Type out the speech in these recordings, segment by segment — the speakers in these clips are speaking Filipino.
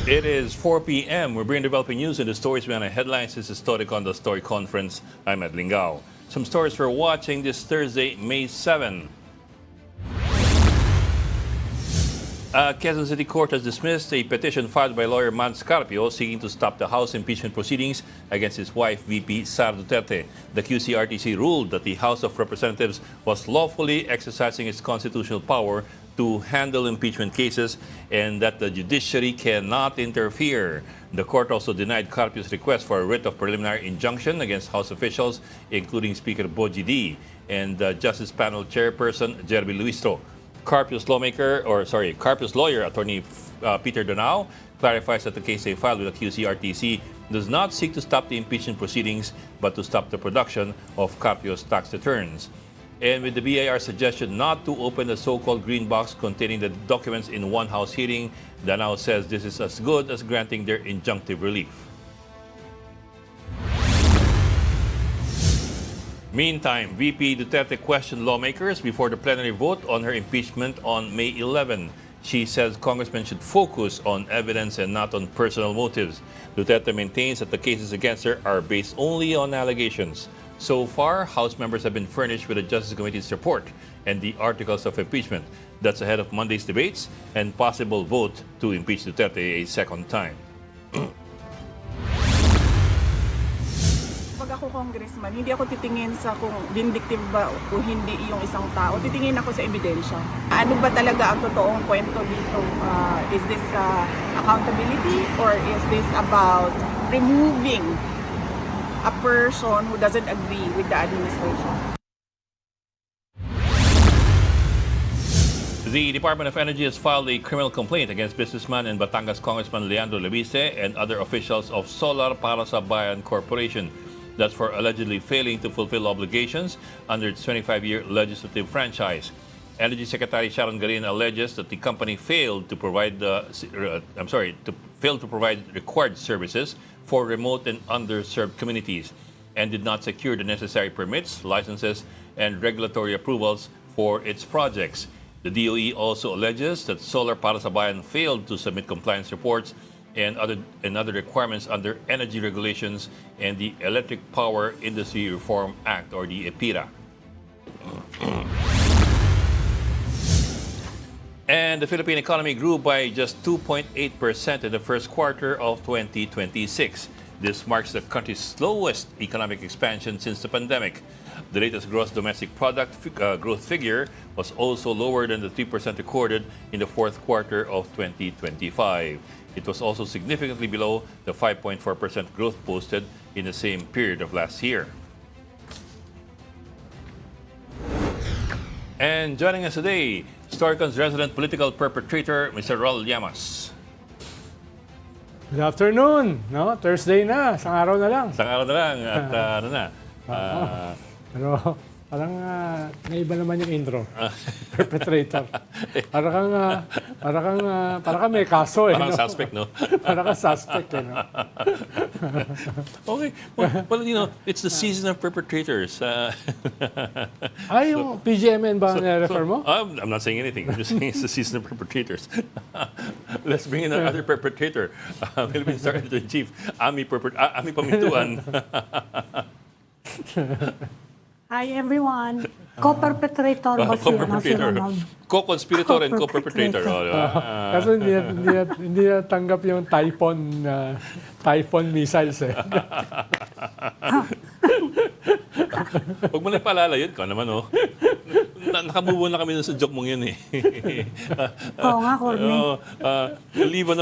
It is 4 p.m. We're bringing developing news and the stories behind the headlines. This is Storycon, the Story Conference. I'm Ed Lingao. Some stories we're watching this Thursday, May 7. Quezon City Court has dismissed a petition filed by lawyer Mans Carpio seeking to stop the House impeachment proceedings against his wife, VP Sara Duterte. The QCRTC ruled that the House of Representatives was lawfully exercising its constitutional power to handle impeachment cases and that the judiciary cannot interfere. The court also denied Carpio's request for a writ of preliminary injunction against House officials, including Speaker Boji D and Justice Panel Chairperson Jerby Luistro. Carpio's lawyer, Attorney Peter Donao, clarifies that the case they filed with the QCRTC does not seek to stop the impeachment proceedings, but to stop the production of Carpio's tax returns. And with the BIR suggestion not to open the so-called green box containing the documents in one House hearing, Danao says this is as good as granting their injunctive relief. Meantime, VP Duterte questioned lawmakers before the plenary vote on her impeachment on May 11. She says congressmen should focus on evidence and not on personal motives. Duterte maintains that the cases against her are based only on allegations. So far, House members have been furnished with the Justice Committee's report and the articles of impeachment. That's ahead of Monday's debates and possible vote to impeach Duterte a second time. Pag ako congressman, hindi ako titingin sa kung vindictive ba o hindi yung isang tao. Titingin ako sa ebidensya. Ano ba talaga ang totoong kwento dito? Is this accountability or is this about removing a person who doesn't agree with the administration? The Department of Energy has filed a criminal complaint against businessman and Batangas Congressman Leandro Levise and other officials of Solar Para sa Bayan Corporation. That's for allegedly failing to fulfill obligations under its 25-year legislative franchise. Energy Secretary Sharon Garin alleges that the company failed to provide required services for remote and underserved communities and did not secure the necessary permits, licenses, and regulatory approvals for its projects. The DOE also alleges that Solar Para sa Bayan failed to submit compliance reports and other requirements under energy regulations and the Electric Power Industry Reform Act, or the EPIRA. And the Philippine economy grew by just 2.8% in the first quarter of 2026. This marks the country's slowest economic expansion since the pandemic. The latest gross domestic product growth figure was also lower than the 3% recorded in the fourth quarter of 2025. It was also significantly below the 5.4% growth posted in the same period of last year. And joining us today, Storycon's resident political perpetrator, Mr. Raul Llamas. Good afternoon, no? Thursday na, isang araw na lang. Isang araw na lang at Pero parang naiba naman yung intro. Perpetrator. Para kang may kaso eh. parang no? suspect, no? Para kang suspect eh. No? Okay. Well, it's the season of perpetrators. Ay, yung PGMN ba na-refer mo? I'm not saying anything. I'm just saying it's the season of perpetrators. Let's bring in another perpetrator. Philippine Star Editor-in-Chief, Ami Pamintuan. Hi everyone. Co-perpetrator ba siya? Co-perpetrator. Co-conspirator and co-perpetrator. Kasi hindi natanggap yung Typhoon missiles eh. Huwag mo na ipaalala yun. Ikaw naman, oh. Nakabubo na kami sa joke mong yun, eh. Oo nga, Corny. Leave,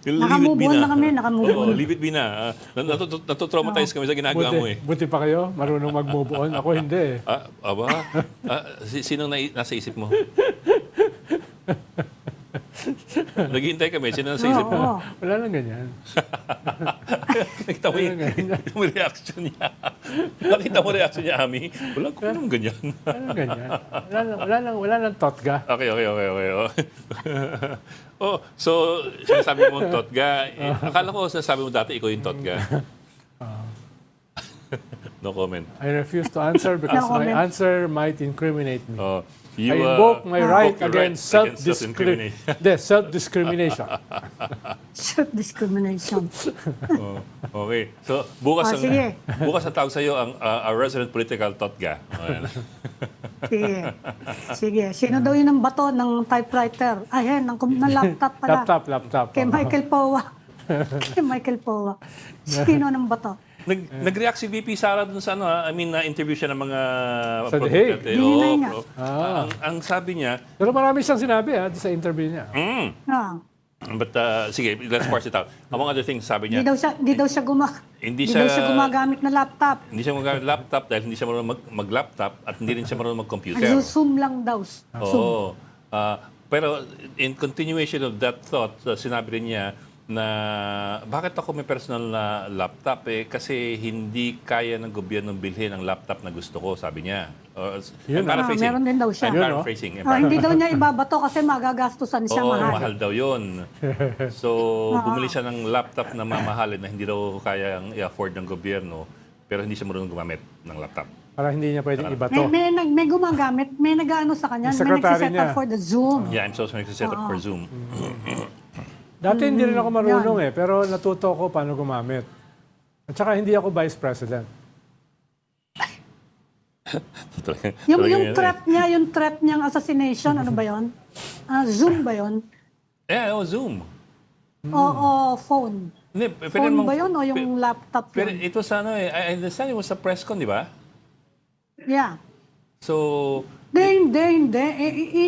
Nakamove on na kami, nakamove on. Leave it be na. Natutraumatize kami sa ginagawa mo, eh. Buti pa kayo, marunong mag-move on. Ako hindi eh. Aba? Sinong nasa isip mo? Naghihintay kami. Sino nasa isip mo? Wala lang ganyan. Nakita mo yung reaction niya. Nakita mo reaction niya, Ami? Wala ko naman ganyan. Wala ganyan. Wala lang totga. Okay. So, sinasabi mo totga. Akala ko sinasabi mo dati ikaw yung totga. No comment. I refuse to answer because No my comment. answer might incriminate me. Oh, I invoke my right invoke your right against against self-incrimination. self-discrimination. Discrimination. Oh, okay. So, bukas Oh, sige. bukas ang tawag sa iyo ang resident political totga. Ayan. Sige. Sige. Sino daw yun ang bato ng typewriter? Ayan, ng laptop pala. Laptop. Kay Michael Powa. Kay Michael Powa. Sino ng bato? Nag-react si VP Sara dun sa na-interview siya ng mga Sa The product- Hague. Hinay nga. ang sabi niya, Pero marami siyang sinabi sa interview niya. Ah. but sige, let's parse it out. Among other things, sabi Hindi niya, daw siya Hindi daw siya siya- gumagamit ng laptop. hindi siya magamit laptop dahil hindi siya marunong mag-laptop at hindi rin siya marunong mag-computer. Zoom lang daw. Zoom. Oo. Pero in continuation of that thought, sinabi rin niya na bakit ako may personal na laptop kasi hindi kaya ng gobyerno bilhin ang laptop na gusto ko, sabi niya. I'm paraphrasing. meron din daw siya. I'm paraphrasing. Hindi daw niya ibabato kasi magagastusan siya Oo, mahal. mahal daw yun. So, bumili siya ng laptop na mamahalin na hindi daw kayang i-afford ng gobyerno pero hindi siya marunong gumamit ng laptop. Para hindi niya pwedeng ibato. May gumagamit, may nag-ano sa kanya, Yung may secretary nagsiset up niya. for the Zoom. Yeah, I'm so sorry to set up for Zoom. Dati hindi rin ako marunong pero natuto ko paano gumamit. At saka hindi ako vice president. Yung threat niyang assassination, ano ba yun? Zoom ba yun? Zoom. O phone? Hindi, Phone ba yun o yung laptop Pero yun? it was I understand it was a press con, di ba? Yeah. So, Hindi.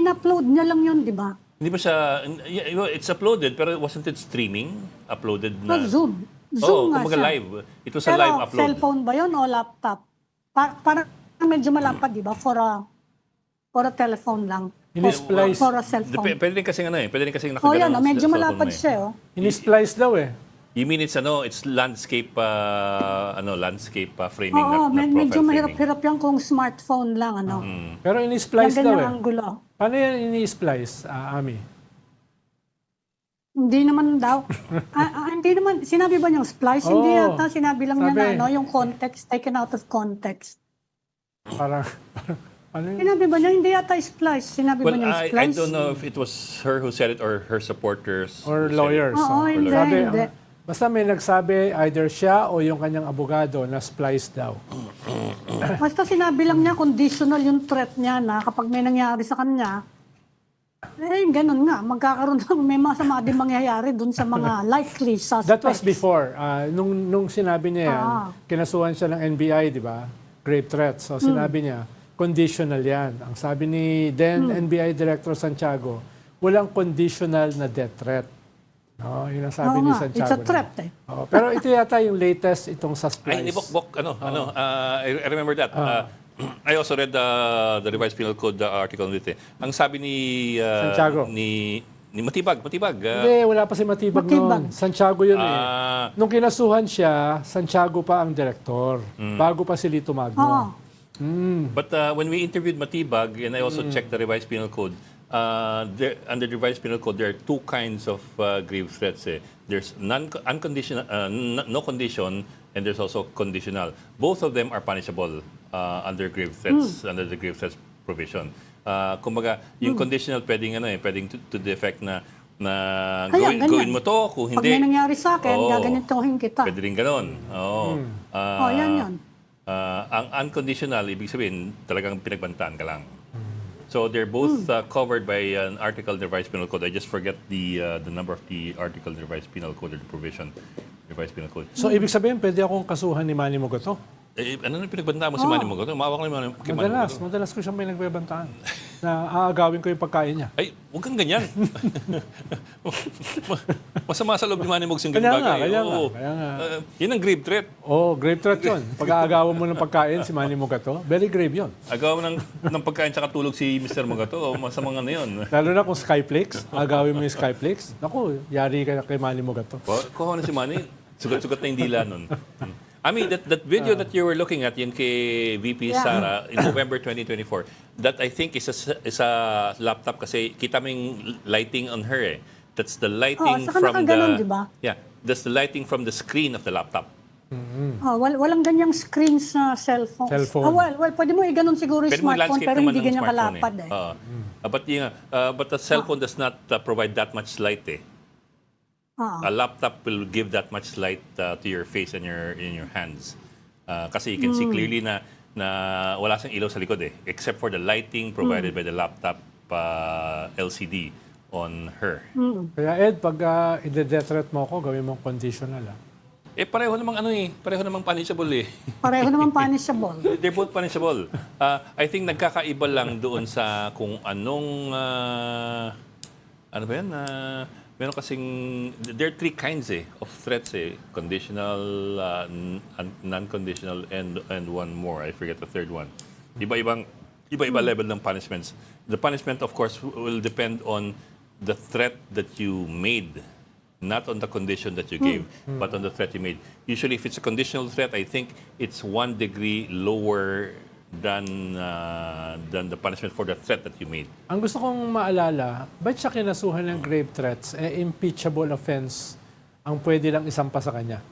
In-upload niya lang yun, di ba? hindi ba siya, it's uploaded, pero wasn't it streaming? Uploaded na? Zoom. Zoom nga kumbaga siya. live. It was a Pero live upload. cellphone ba yun o laptop? Parang medyo malapad, di ba? For a telephone lang. In-splice. For a cellphone. Pwede rin kasing pwede rin kasing Oh, yan. nakagano. Medyo sa malapad cellphone mo siya, oh. In-splice daw You mean it's landscape landscape framing Oo, not medyo profile mahirap-hirap yan kung smartphone lang, ano. Pero in-splice Yung daw ganyang anggulo. Paano yan in-splice, Ami? Hindi naman daw. Hindi naman. Sinabi ba niyang splice? Hindi Oo. yata. Sinabi lang niya Sabi. na yung context, taken out of context. Parang ano yun? Sinabi ba niya? Hindi yata splice. Sinabi ba Well, niyang I splice? don't know if it was her who said it or her supporters Or who said it. lawyers. Oo, hindi, Sabi, hindi. basta may nagsabi, either siya o yung kanyang abogado na splice daw. Basta sinabi lang niya, conditional yung threat niya na kapag may nangyari sa kanya, ganun nga. Magkakaroon may masama din mangyayari dun sa mga likely suspects. That was before. Nung sinabi niya yan, kinasuhan siya ng NBI, di ba? Grave threat. So sinabi niya, conditional yan. Ang sabi ni then NBI Director Santiago, walang conditional na death threat. No, yun ang sabi Oo ni nga, Santiago. it's a threat Oo, pero ito yata yung latest itong sa Ay, splice. Bok, I remember that. I also read the revised penal code article on it. Ang sabi ni Santiago. ni Matibag. Hindi, wala pa si Matibag noon. Santiago yun Nung kinasuhan siya, Santiago pa ang direktor. Bago pa si Lito Magno. But when we interviewed Matibag, and I also checked the revised penal code, under the revised penal code, there are two kinds of grave threats. There's unconditional, no condition, and there's also conditional. Both of them are punishable under grave threats, under the grave threats provision. Kumbaga, yung conditional pwedeng pwedeng to the effect na Kaya, gawin ganyan. mo to, kung Pag hindi. may nangyari sa akin, Oo. gaganitohin kita. Pwede rin ganon. Oo. Yan. Ang unconditional, ibig sabihin, talagang pinagbantaan ka lang. So they're both covered by an article in the Revised Penal Code. I just forget the number of the article in the Revised Penal Code or the provision Revised Penal Code. So, ibig sabihin, pwede akong kasuhan ni Manny Mogoto? Ano na pinagbantaan mo si Manny Mogoto? Umawak na kay Manny Mogoto. Madalas ko siyang may nagbebantaan. Na aagawin ko yung pagkain niya. Ay, huwag kang ganyan. Masama sa loob ni Manny Mogoto yung Kaya ganyan nga, bagay. kaya Oo. nga. Yun ang grave threat. Grave threat yun. Pag aagawan mo ng pagkain si Manny Mogoto, very grave yun. Agaw ng pagkain tsaka tulog si Mr. Mogoto. Masamang ano yun. Lalo na kung Skyflakes, aagawin mo yung Skyflakes. Naku, yari ka na kay Manny Mogoto. Kuha na si Manny. Sugat-sugat na yung dila nun. I mean, that video that you were looking at, yun kay VP Sara in November 2024, that I think is a laptop kasi kita mo yung lighting on her That's the lighting saka from nakaganon, the... di ba? Yeah, that's the lighting from the screen of the laptop. Walang ganyang screen sa cellphone. Cellphone. Pwede mo i-ganon siguro yung Pwede mo smartphone landscape pero naman hindi ng ganyan smartphone kalapad eh. But the cellphone does not provide that much light eh. A laptop will give that much light to your face and in your hands. Kasi you can see clearly na wala siyang ilaw sa likod eh, except for the lighting provided by the laptop LCD on her. Kaya Ed, pag i-death mo ako, gawin mong conditional. Pareho namang punishable eh. Pareho naman punishable. They're both punishable. I think nagkakaiba lang doon sa kung anong ano ba yan? Meron kasing there are three kinds of threats eh. Conditional, non-conditional and one more. I forget the third one. Iba-iba level ng punishments. The punishment of course will depend on the threat that you made, not on the condition that you gave, but on the threat you made. Usually, if it's a conditional threat, I think it's 1 degree lower than the punishment for the threat that you made. Ang gusto kong maalala, ba't siya kinasuhan ng grave threats? Impeachable offense ang pwede lang isampa sa kanya.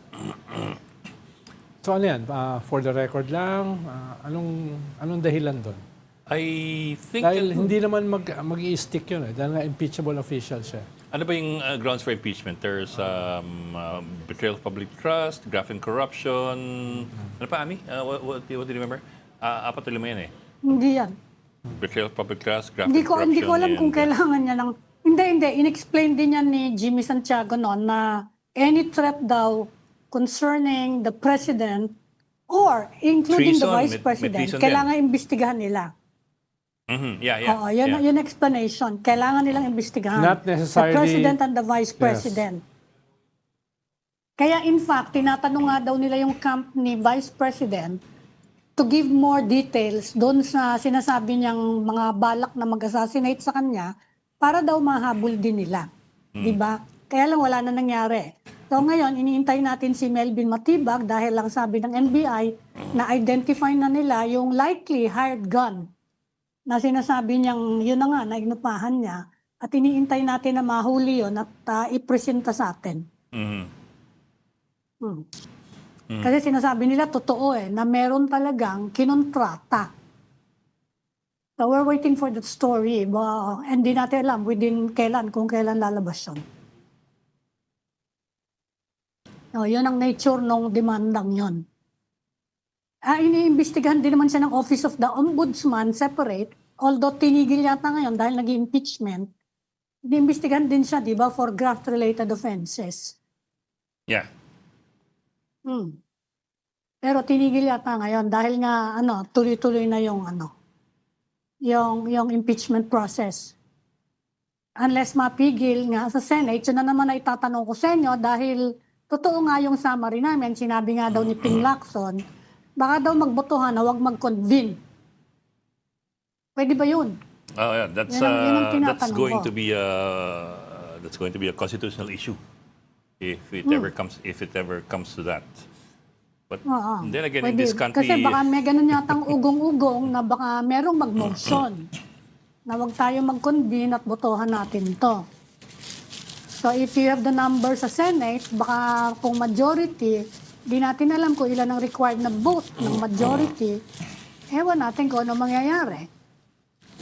So ano yan? For the record lang? Anong dahilan doon? I think Dahil hindi naman mag-i-stick yun dahil nga impeachable official siya. ano ba yung grounds for impeachment? There's betrayal of public trust, graft and corruption. Ano pa, Ami? What do you remember? Apat o lima yan eh. Hindi yan. Betrayal of public trust, graft Hindi and corruption. ko alam kung and- kailangan niya ng... Hindi. In-explain din yan ni Jimmy Santiago noon na any threat daw concerning the president or including the Treason, vice may president, treason kailangan imbestigahan nila. Yeah. Oo, yun explanation. Kailangan nilang imbestigahan. Not necessarily- The president and the vice president. Kaya in fact, tinatanong nga daw nila yung camp ni vice president to give more details doon sa sinasabi niyang mga balak na mag-assassinate sa kanya para daw mahabol din nila. Di ba? Kaya lang wala na nangyari. So ngayon, iniintay natin si Melvin Matibag dahil lang sabi ng NBI na identify na nila yung likely hired gun na sinasabi niyang yun na nga, nainupahan niya at iniintay natin na mahuli yun at ipresenta sa atin. Mhm. Kasi sinasabi nila, totoo na meron talagang kinontrata. So we're waiting for that story. Hindi natin alam kung kailan lalabas yun. So, yun ang nature ng demandang yun. Iniimbestigahan din naman siya ng Office of the Ombudsman separate, although tinigil yata ngayon dahil nag-impeachment. Iniimbestigahan din siya, di ba, for graft-related offenses. Yeah. Pero tinigil yata ngayon dahil nga tuloy-tuloy na yung impeachment process. Unless mapigil nga sa Senate, yun na naman ay tatanong ko sa inyo dahil totoo nga yung summary namin, sinabi nga daw ni Ping Lacson, baka daw magbotohan na wag mag-convene. Pwede ba yun? Oh yeah, that's Yun ang that's tinatanong going ko. to be a constitutional issue if it ever comes to that. But Oo. then again, in Pwede. this country, Kasi baka may ganun yatang ugong-ugong na baka merong mag-motion na wag tayo mag-convene at botohan natin to. So if you have the number sa Senate, baka kung majority, di natin alam kung ilan ang required na vote ng majority, ewan natin kung ano mangyayari.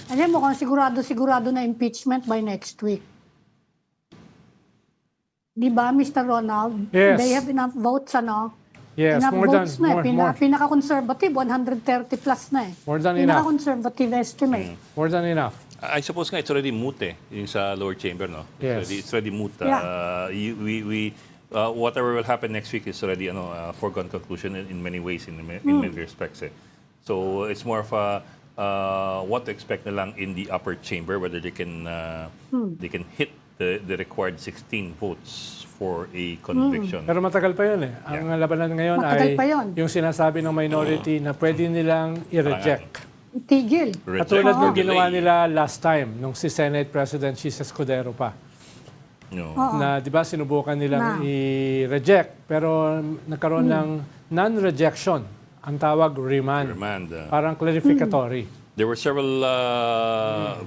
Alam mo, kung sigurado na impeachment by next week. Di ba, Mr. Ronald? Yes. They have enough votes, Yes, enough more than votes na more. Pinaka-conservative, 130 plus na More than enough. Pinaka-conservative estimate. More than enough. I suppose nga it's already moot yung sa lower chamber, no? Yes. It's already moot. Yeah. Whatever will happen next week is already foregone conclusion in many ways, in many respects. So it's more of a what to expect na lang in the upper chamber, whether they can hit the required 16 votes for a conviction. Pero matagal pa yun Ang labanan ngayon Matagal ay pa yun. yung sinasabi ng minority na pwede nilang i-reject. Tigil. Reject Katulad or ng ginawa delay. nila last time, nung si Senate President Chis Escudero pa. No. Na di ba sinubukan nilang Na. i-reject pero nagkaroon ng non-rejection. Ang tawag remand. Remand. Parang clarificatory. There were several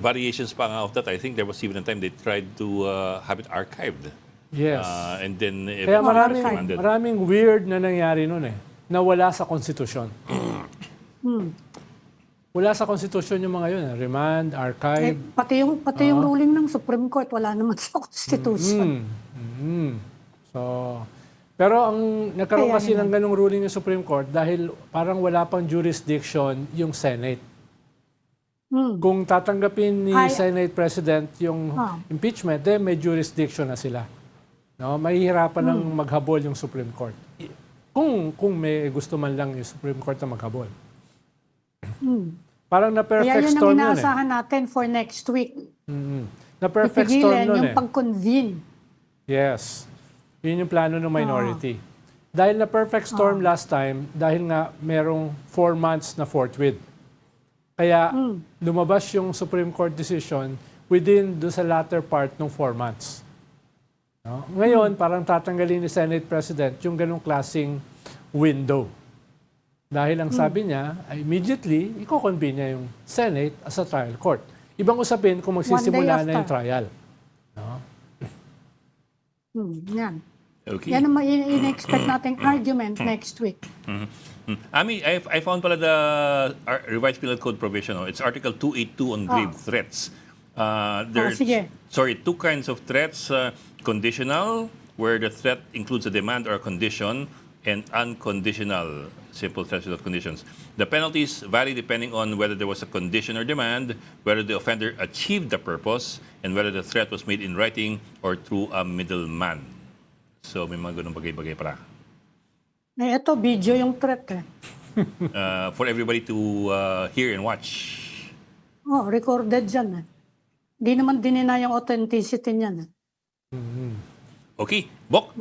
variations pa nga of that. I think there was even a time they tried to have it archived. Yes. And then if Kaya remanded. maraming weird na nangyari nun na wala sa konstitusyon. Wala sa konstitusyon yung mga yun. Remand, archive. Pati yung ruling ng Supreme Court, wala naman sa Constitution. So, pero ang nagkaroon Kaya kasi ng ganung ruling ng Supreme Court dahil parang wala pang jurisdiction yung Senate. Kung tatanggapin ni Senate President yung impeachment, then may jurisdiction na sila. No, mahihirapan ng maghabol yung Supreme Court. Kung may gusto man lang yung Supreme Court na maghabol. Parang Kaya na-perfect yun ang storm yun inaasahan natin for next week. Na-perfect storm Ipigilan nun yung pag-convene. Yes. Yun yung plano ng minority. Dahil na-perfect storm last time, dahil nga merong 4 months na forthwith. Kaya lumabas yung Supreme Court decision within do sa latter part ng 4 months. No? Ngayon, parang tatanggalin ni Senate President yung ganong klaseng window. Dahil ang sabi niya, immediately, i-convene niya yung Senate as a trial court. Ibang usapin kung magsisimula na yung trial. No? Yan. Okay. Yan ang in-expect nating argument next week. Ami, I found pala the revised penal code provision. It's Article 282 on grave threats. There's sige. two kinds of threats: conditional, where the threat includes a demand or a condition, and unconditional, simple threats without conditions. The penalties vary depending on whether there was a condition or demand, whether the offender achieved the purpose, and whether the threat was made in writing or through a middleman. So may mga ganun bagay-bagay para. Ito, video yung threat eh. For everybody to hear and watch. Recorded yan eh. Di naman dinina yung authenticity niyan eh. Okay, Bok,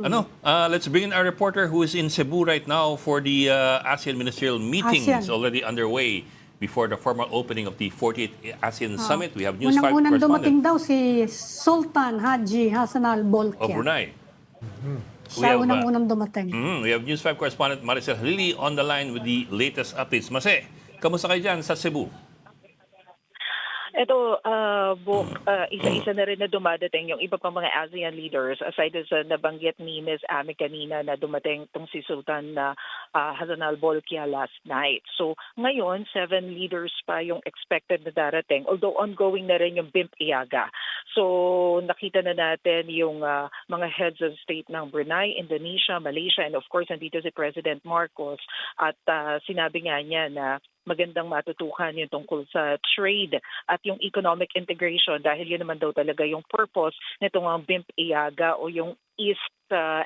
let's bring in our reporter who is in Cebu right now for the ASEAN ministerial meetings already underway before the formal opening of the 48th ASEAN Summit. We have News 5 Unang-unang dumating correspondent daw si Sultan Haji Hassan al-Bolkiah. of Brunei. Siya unang-unang dumating. We have News 5 correspondent Maricel Halili on the line with the latest updates. Mase, kamusta kayo dyan sa Cebu? Ito, isa-isa na rin na dumadating yung iba pang mga ASEAN leaders aside sa nabanggit ni Ms. Ami kanina na dumating tong si Sultan Hassan al-Bolkiah last night. So ngayon, 7 leaders pa yung expected na darating, although ongoing na rin yung BIMP Iaga. So nakita na natin yung mga heads of state ng Brunei, Indonesia, Malaysia, and of course nandito si President Marcos at sinabi nga niya na magandang matutukan yung tungkol sa trade at yung economic integration dahil yun naman daw talaga yung purpose nitong BIMP Iaga o yung East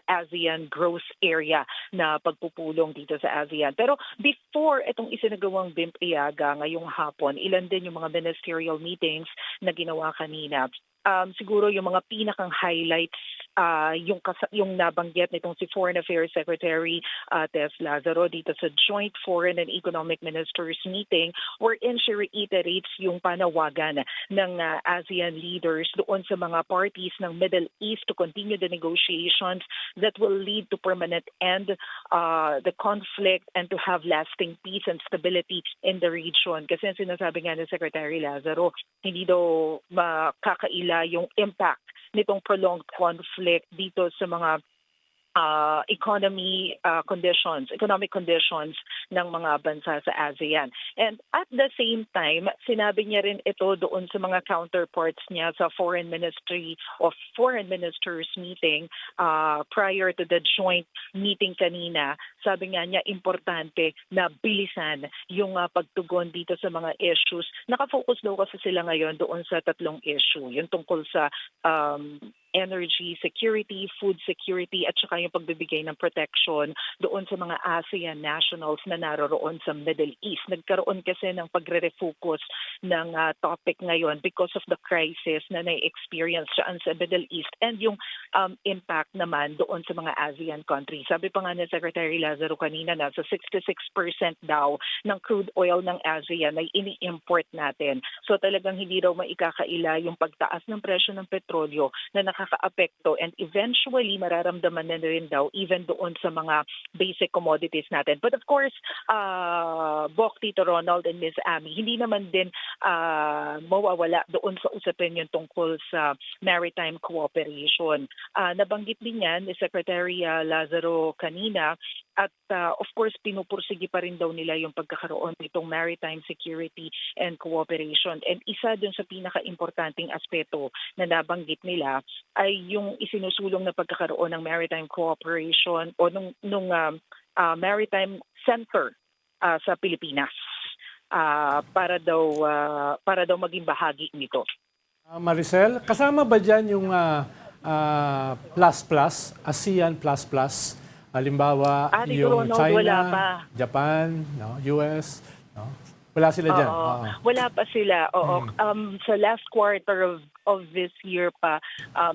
ASEAN Growth Area na pagpupulong dito sa ASEAN. Pero before itong isinagawang BIMP Iaga ngayong hapon, ilan din yung mga ministerial meetings na ginawa kanina. Siguro yung mga pinakang highlights yung nabanggit nitong si Foreign Affairs Secretary Tess Lazaro dito sa Joint Foreign and Economic Ministers meeting wherein she reiterates yung panawagan ng ASEAN leaders doon sa mga parties ng Middle East to continue the negotiations that will lead to permanent end the conflict and to have lasting peace and stability in the region. Kasi sinasabi nga ni Secretary Lazaro, hindi daw makakaila yung impact nitong prolonged conflict dito sa mga economic conditions ng mga bansa sa ASEAN. And at the same time, sinabi niya rin ito doon sa mga counterparts niya sa Foreign Ministry of Foreign Ministers meeting prior to the joint meeting kanina. Sabi nga niya, importante na bilisan yung pagtugon dito sa mga issues. Nakafocus daw kasi sila ngayon doon sa 3 issue. Yung tungkol sa energy security, food security, at saka yung pagbibigay ng protection doon sa mga ASEAN nationals na naroroon sa Middle East. Nagkaroon kasi ng pagre-refocus ng topic ngayon because of the crisis na na-experience dyan sa Middle East and yung impact naman doon sa mga ASEAN countries. Sabi pa nga ni Secretary Lazaro kanina na sa 66% daw ng crude oil ng ASEAN ay ini-import natin. So talagang hindi daw maikakaila yung pagtaas ng presyo ng petrolyo na makakaapekto and eventually mararamdaman na rin daw even doon sa mga basic commodities natin. But of course, Bok, Tito Ronald and Ms. Ami, hindi naman din mawawala doon sa usapin yung tungkol sa maritime cooperation. Nabanggit din yan ni Secretary Lazaro kanina at of course pinupursige pa rin daw nila yung pagkakaroon nitong maritime security and cooperation. And isa dun sa pinaka-importanting aspeto na nabanggit nila ay yung isinusulong na pagkakaroon ng maritime cooperation o nung maritime center sa Pilipinas para daw maging bahagi nito. Maricel, kasama ba dyan yung ASEAN++? Halimbawa, Tito yung Ronald, wala pa. China, Japan, no, US, no? Wala sila dyan. Oo. Wala pa sila. Oo. Sa last quarter of this year pa,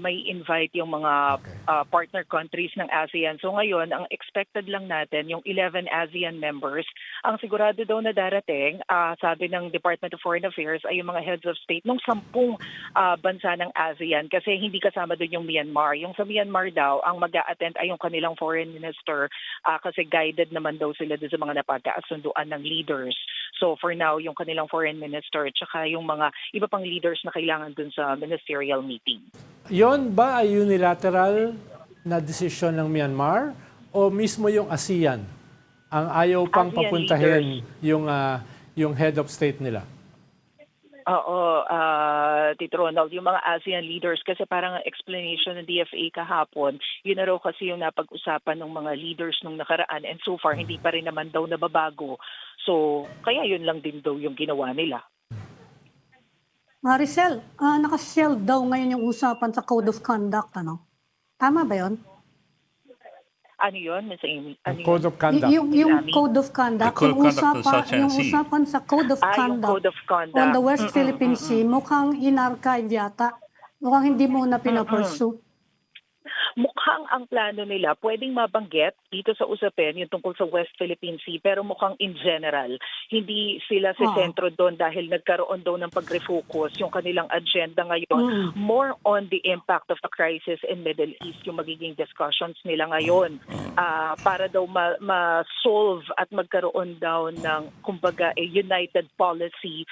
may invite yung mga partner countries ng ASEAN. So ngayon, ang expected lang natin, yung 11 ASEAN members, ang sigurado daw na darating, sabi ng Department of Foreign Affairs, ay yung mga heads of state ng 10 bansa ng ASEAN kasi hindi kasama doon yung Myanmar. Yung sa Myanmar daw, ang mag-a-attend ay yung kanilang foreign minister kasi guided naman daw sila doon sa mga napagkasunduan ng leaders. So for now, yung kanilang foreign minister at saka yung mga iba pang leaders na kailangan dun sa ministerial meeting. Yon ba ay unilateral na desisyon ng Myanmar o mismo yung ASEAN ang ayaw pang ASEAN papuntahin yung head of state nila? Oo, Tito Ronald, yung mga ASEAN leaders, kasi parang explanation ng DFA kahapon, yun na raw kasi yung napag-usapan ng mga leaders nung nakaraan and so far hindi pa rin naman daw nababago. So, kaya yun lang din daw yung ginawa nila. Maricel, nakashelve daw ngayon yung usapan sa Code of Conduct, ano? Tama ba yun? Ano yun, Ms. Amy? Ano Code yun? of Conduct. Yung Code of Conduct, The Code of Conduct ng South China yung Sea. usapan sa Code of Yung Conduct Code of Conduct. on the West Philippine Sea, mukhang in-archive yata. Mukhang hindi mo na pinapursue. Mukhang ang plano nila, pwedeng mabanggit dito sa usapin yung tungkol sa West Philippine Sea, pero mukhang in general, hindi sila sa sentro doon dahil nagkaroon daw ng pag-refocus yung kanilang agenda ngayon. More on the impact of the crisis in Middle East yung magiging discussions nila ngayon para daw ma-solve at magkaroon daw ng, kumbaga, a united policy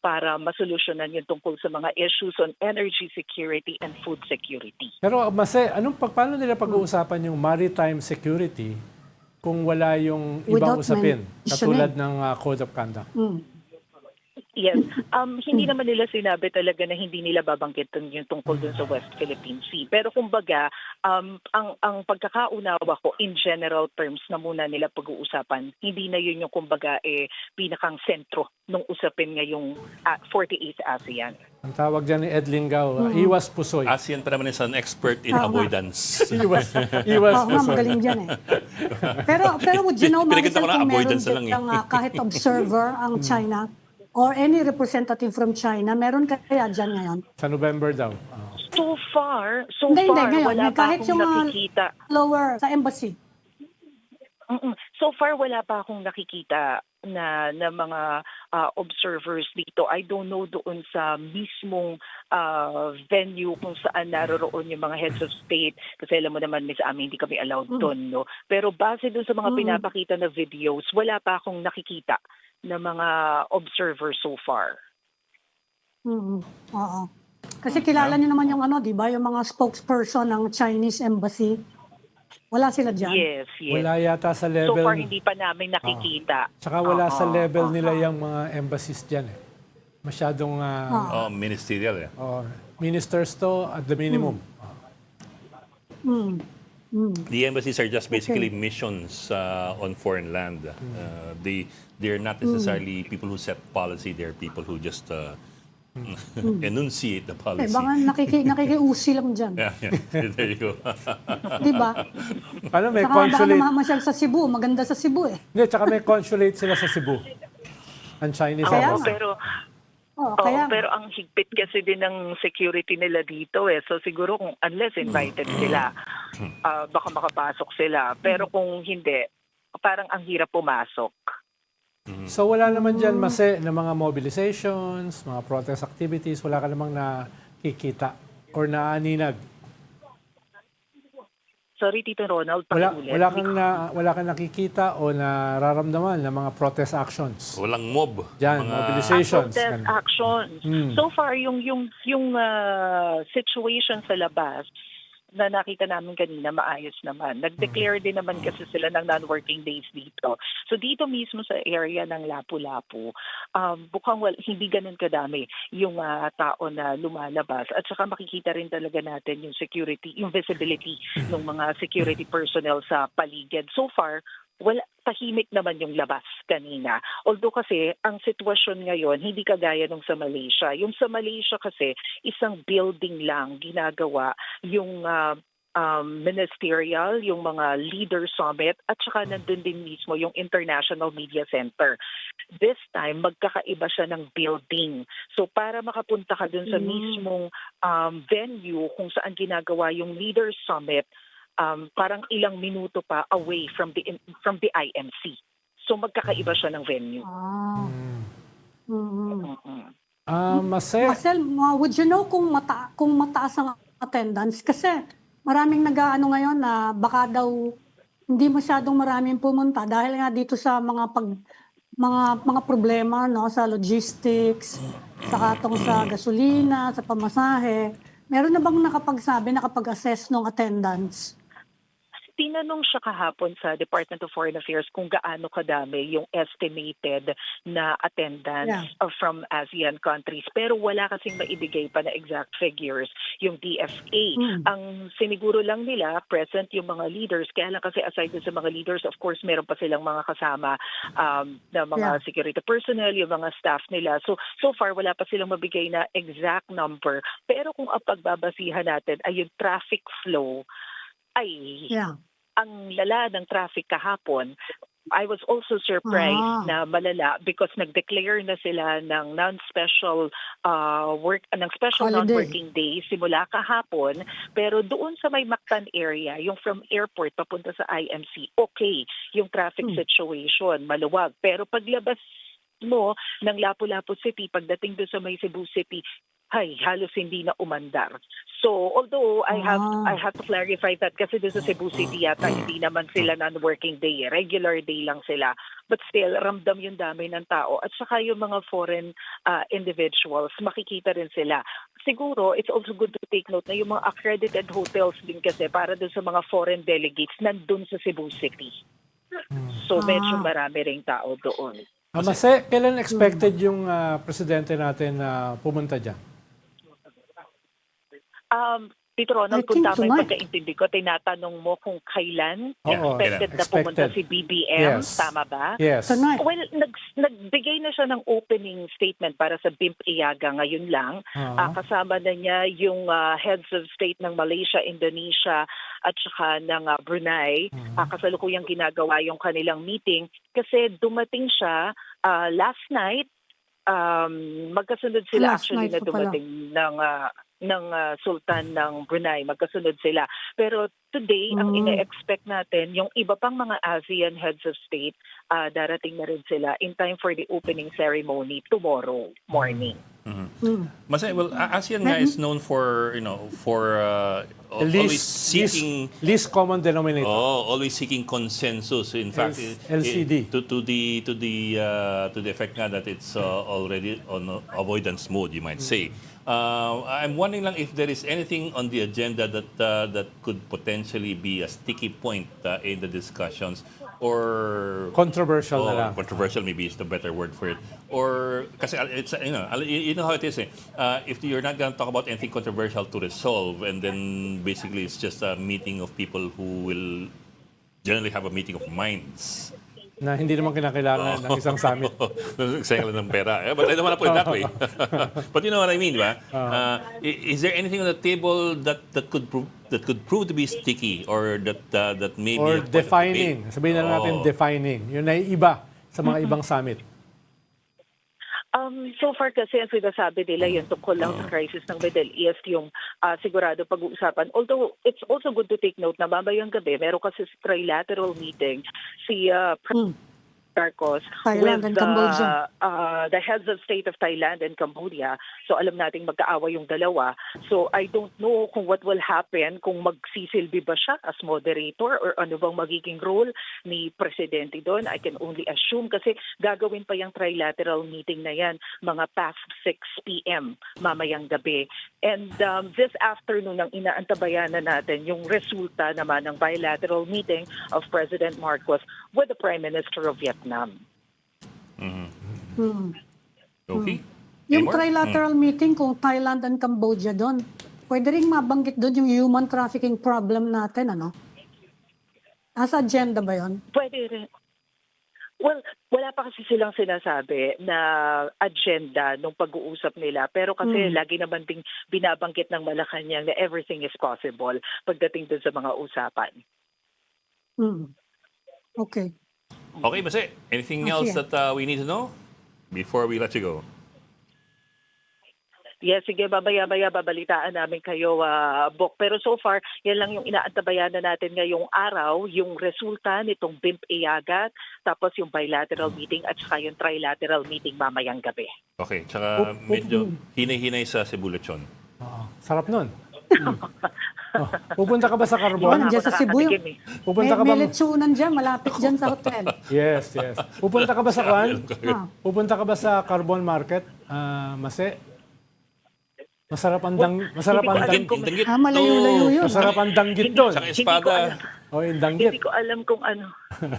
para masolusyonan yung tungkol sa mga issues on energy security and food security. Pero paano nila pag-uusapan yung maritime security kung wala yung ibang Without usapin mentioning. katulad ng Code of Conduct? Yes. Hindi naman nila sinabi talaga na hindi nila babanggit yung tungkol dun sa West Philippine Sea. Pero kumbaga, ang pagkakaunawa ko in general terms na muna nila pag-uusapan, hindi na yun yung kumbaga pinakang sentro ng usapin ngayong 48th ASEAN. Ang tawag dyan ni Ed Lingao, iwas pusoy. ASEAN pa naman is an expert in avoidance. Iwas Oo nga, pusoy. magaling dyan eh. Pero would you know, Pinakita Maricel, ko na kung meron avoidance na lang eh. ditang, kahit observer ang China or any representative from China, meron kaya dyan ngayon? Sa November daw. So far, Hindi, ngayon, wala pa kahit akong yung mga nakikita. lower sa embassy. So far, wala pa akong nakikita na mga observers dito. I don't know doon sa mismong venue kung saan naroroon yung mga heads of state. Kasi alam mo naman, Ms. Ami, hindi kami allowed doon. No? Pero base doon sa mga pinapakita na videos, wala pa akong nakikita na mga observers so far. Oo. Kasi kilala niyo naman yung di ba, yung mga spokesperson ng Chinese embassy. Wala sila dyan. Yes. Wala yata sa So level. far, hindi pa namin nakikita. Tsaka wala sa level nila yung mga embassies dyan eh. Masyadong Ministerial eh. ministers to at the minimum. The embassies are just basically missions on foreign land. They're not necessarily people who set policy. They're people who just enunciate the policy. Baka nakikiusi lang dyan. Yeah. There you go. Di ba? Ano, may Saka baka consulate. namamasyal sa Cebu. Maganda sa Cebu eh. Hindi, tsaka may consulate sila sa Cebu. Ang Chinese Kaya embassy. Pero ang higpit kasi din ng security nila dito eh. So siguro kung unless invited sila, baka makapasok sila. Pero kung hindi, parang ang hirap pumasok. So wala naman dyan ng mga mobilizations, mga protest activities, wala ka namang nakikita or naaninag Sorry, Tito Ronald, Wala, pakiulit. wala kang nakikita o nararamdaman ng mga protest actions. Walang mob. Diyan, mobilizations. Protest ganun. actions. So far, yung situation sa labas na nakita namin kanina, maayos naman. Nag-declare din naman kasi sila ng non-working days dito. So dito mismo sa area ng Lapu-Lapu, bukang hindi ganun kadami yung tao na lumalabas. At saka makikita rin talaga natin yung security, yung visibility ng mga security personnel sa paligid. So far, tahimik naman yung labas kanina. Although kasi, ang sitwasyon ngayon, hindi kagaya nung sa Malaysia. Yung sa Malaysia kasi, isang building lang ginagawa yung ministerial, yung mga leader summit, at saka nandun din mismo yung International Media Center. This time, magkakaiba siya ng building. So para makapunta ka dun sa mismong venue kung saan ginagawa yung leader summit, parang ilang minuto pa away from the IMC. So magkakaiba siya ng venue. Marcel, would you know kung mataas ang attendance? Kasi maraming nag-aano ngayon na baka daw hindi masyadong maraming pumunta dahil nga dito sa mga problema, no, sa logistics, saka tong sa gasolina, sa pamasahe. Meron na bang nakapag-assess ng attendance? Tinanong siya kahapon sa Department of Foreign Affairs kung gaano kadami yung estimated na attendance from ASEAN countries. Pero wala kasing maibigay pa na exact figures yung DFA. Ang siniguro lang nila, present yung mga leaders. Kaya lang kasi aside sa mga leaders, of course, meron pa silang mga kasama na mga security personnel, yung mga staff nila. So far, wala pa silang mabigay na exact number. Pero kung ang pagbabasihan natin ay yung traffic flow, ay ang lala ng traffic kahapon. I was also surprised na malala because nag-declare na sila ng special Holiday. non-working day simula kahapon. Pero doon sa may Mactan area, yung from airport papunta sa IMC, okay yung traffic situation, maluwag. Pero paglabas mo ng Lapu-Lapu City, pagdating doon sa may Cebu City, halos hindi na umandar. So, although I have to clarify that kasi doon sa Cebu City yata hindi naman sila non-working day, regular day lang sila. But still, ramdam yung dami ng tao. At saka yung mga foreign individuals, makikita rin sila. Siguro, it's also good to take note na yung mga accredited hotels din kasi para doon sa mga foreign delegates nandun sa Cebu City. So, medyo marami ring tao doon. Mase, kailan expected yung presidente natin na pumunta dyan? Tito Ronald, I kung think tama yung tonight. pagkaintindi ko, tinatanong mo kung kailan Oo, expected na pumunta si BBM. Yes. Tama ba? Yes. Tonight. Well, nagbigay na siya ng opening statement para sa BIMP Iaga ngayon lang. Kasama na niya yung heads of state ng Malaysia, Indonesia, at saka ng Brunei. Kasalukuyang ginagawa yung kanilang meeting kasi dumating siya last night. Magkasunod sila Last actually night na pa pala. dumating ng Sultan ng Brunei, magkasunod sila. Pero today, ang ina-expect natin, yung iba pang mga ASEAN heads of state, darating na rin sila in time for the opening ceremony tomorrow morning. Mase, well, ASEAN nga is known for, always seeking least common denominator. always seeking consensus. In fact, LCD. To the effect nga that it's already on avoidance mode, you might say. I'm wondering lang if there is anything on the agenda that could potentially be a sticky point in the discussions, or Controversial na lang. controversial maybe is the better word for it. Or kasi it's you know how it is. If you're not going to talk about anything controversial to resolve, and then basically it's just a meeting of people who will generally have a meeting of minds. Na hindi naman kinakailangan ng isang summit. Sayang lang ng pera. But I don't want to put it that way. But you know what I mean, di ba? Is there anything on the table that could prove to be sticky, or that maybe Or a point of defining. debate? Sabihin na natin defining. Yun ay iba sa mga ibang summit. So far kasi ang sinasabi nila yung tungkol lang sa crisis ng Middle East, yung sigurado pag-uusapan. Although it's also good to take note na mamayang gabi, meron kasi trilateral meeting si Marcos Thailand and Cambodia. the heads of state of Thailand and Cambodia. So alam nating magkaawa yung dalawa. So I don't know kung what will happen, kung magsisilbi ba siya as moderator or ano bang magiging role ni Presidente doon. I can only assume kasi gagawin pa yung trilateral meeting na yan mga past 6 p.m. mamayang gabi. And this afternoon ang inaantabayan na natin yung resulta naman ng bilateral meeting of President Marcos with the Prime Minister of Vietnam. Okay. Yung Anymore? trilateral meeting kung Thailand and Cambodia doon, pwede rin mabanggit doon yung human trafficking problem natin, ano? Nasa agenda ba yon? Pwede rin. Well, wala pa kasi silang sinasabi na agenda nung pag-uusap nila. Pero kasi lagi naman ding binabanggit ng Malacanang na everything is possible pagdating dun sa mga usapan. Okay. Okay, Mase, anything else Sige. that we need to know before we let you go? Yes, sige, babaya-baya, babalitaan namin kayo, Bok. Pero so far, yan lang yung inaantabayan na natin ngayong araw, yung resulta nitong BIMP Iagat, tapos yung bilateral meeting at saka yung trilateral meeting mamayang gabi. Okay, tsaka medyo hinay-hinay sa Cebu Lechon. Oo. Sarap nun. Oh, pupunta ka ba sa Yun, Carbon? dyan sa Cebu. Nakakatikim eh. Pupunta ka May ba? letsunan dyan, malapit dyan sa hotel. Yes, yes. Pupunta ka ba sa Kwan? Ah. Pupunta ka ba sa Carbon Market, Mase? Masarap ang masarap ang Hindi ko alam Danggit. Malayo-layo yun. masarap ang danggit doon. Tsaka Hindi ko espada. alam. Oh, yung danggit. Hindi ko alam kung ano.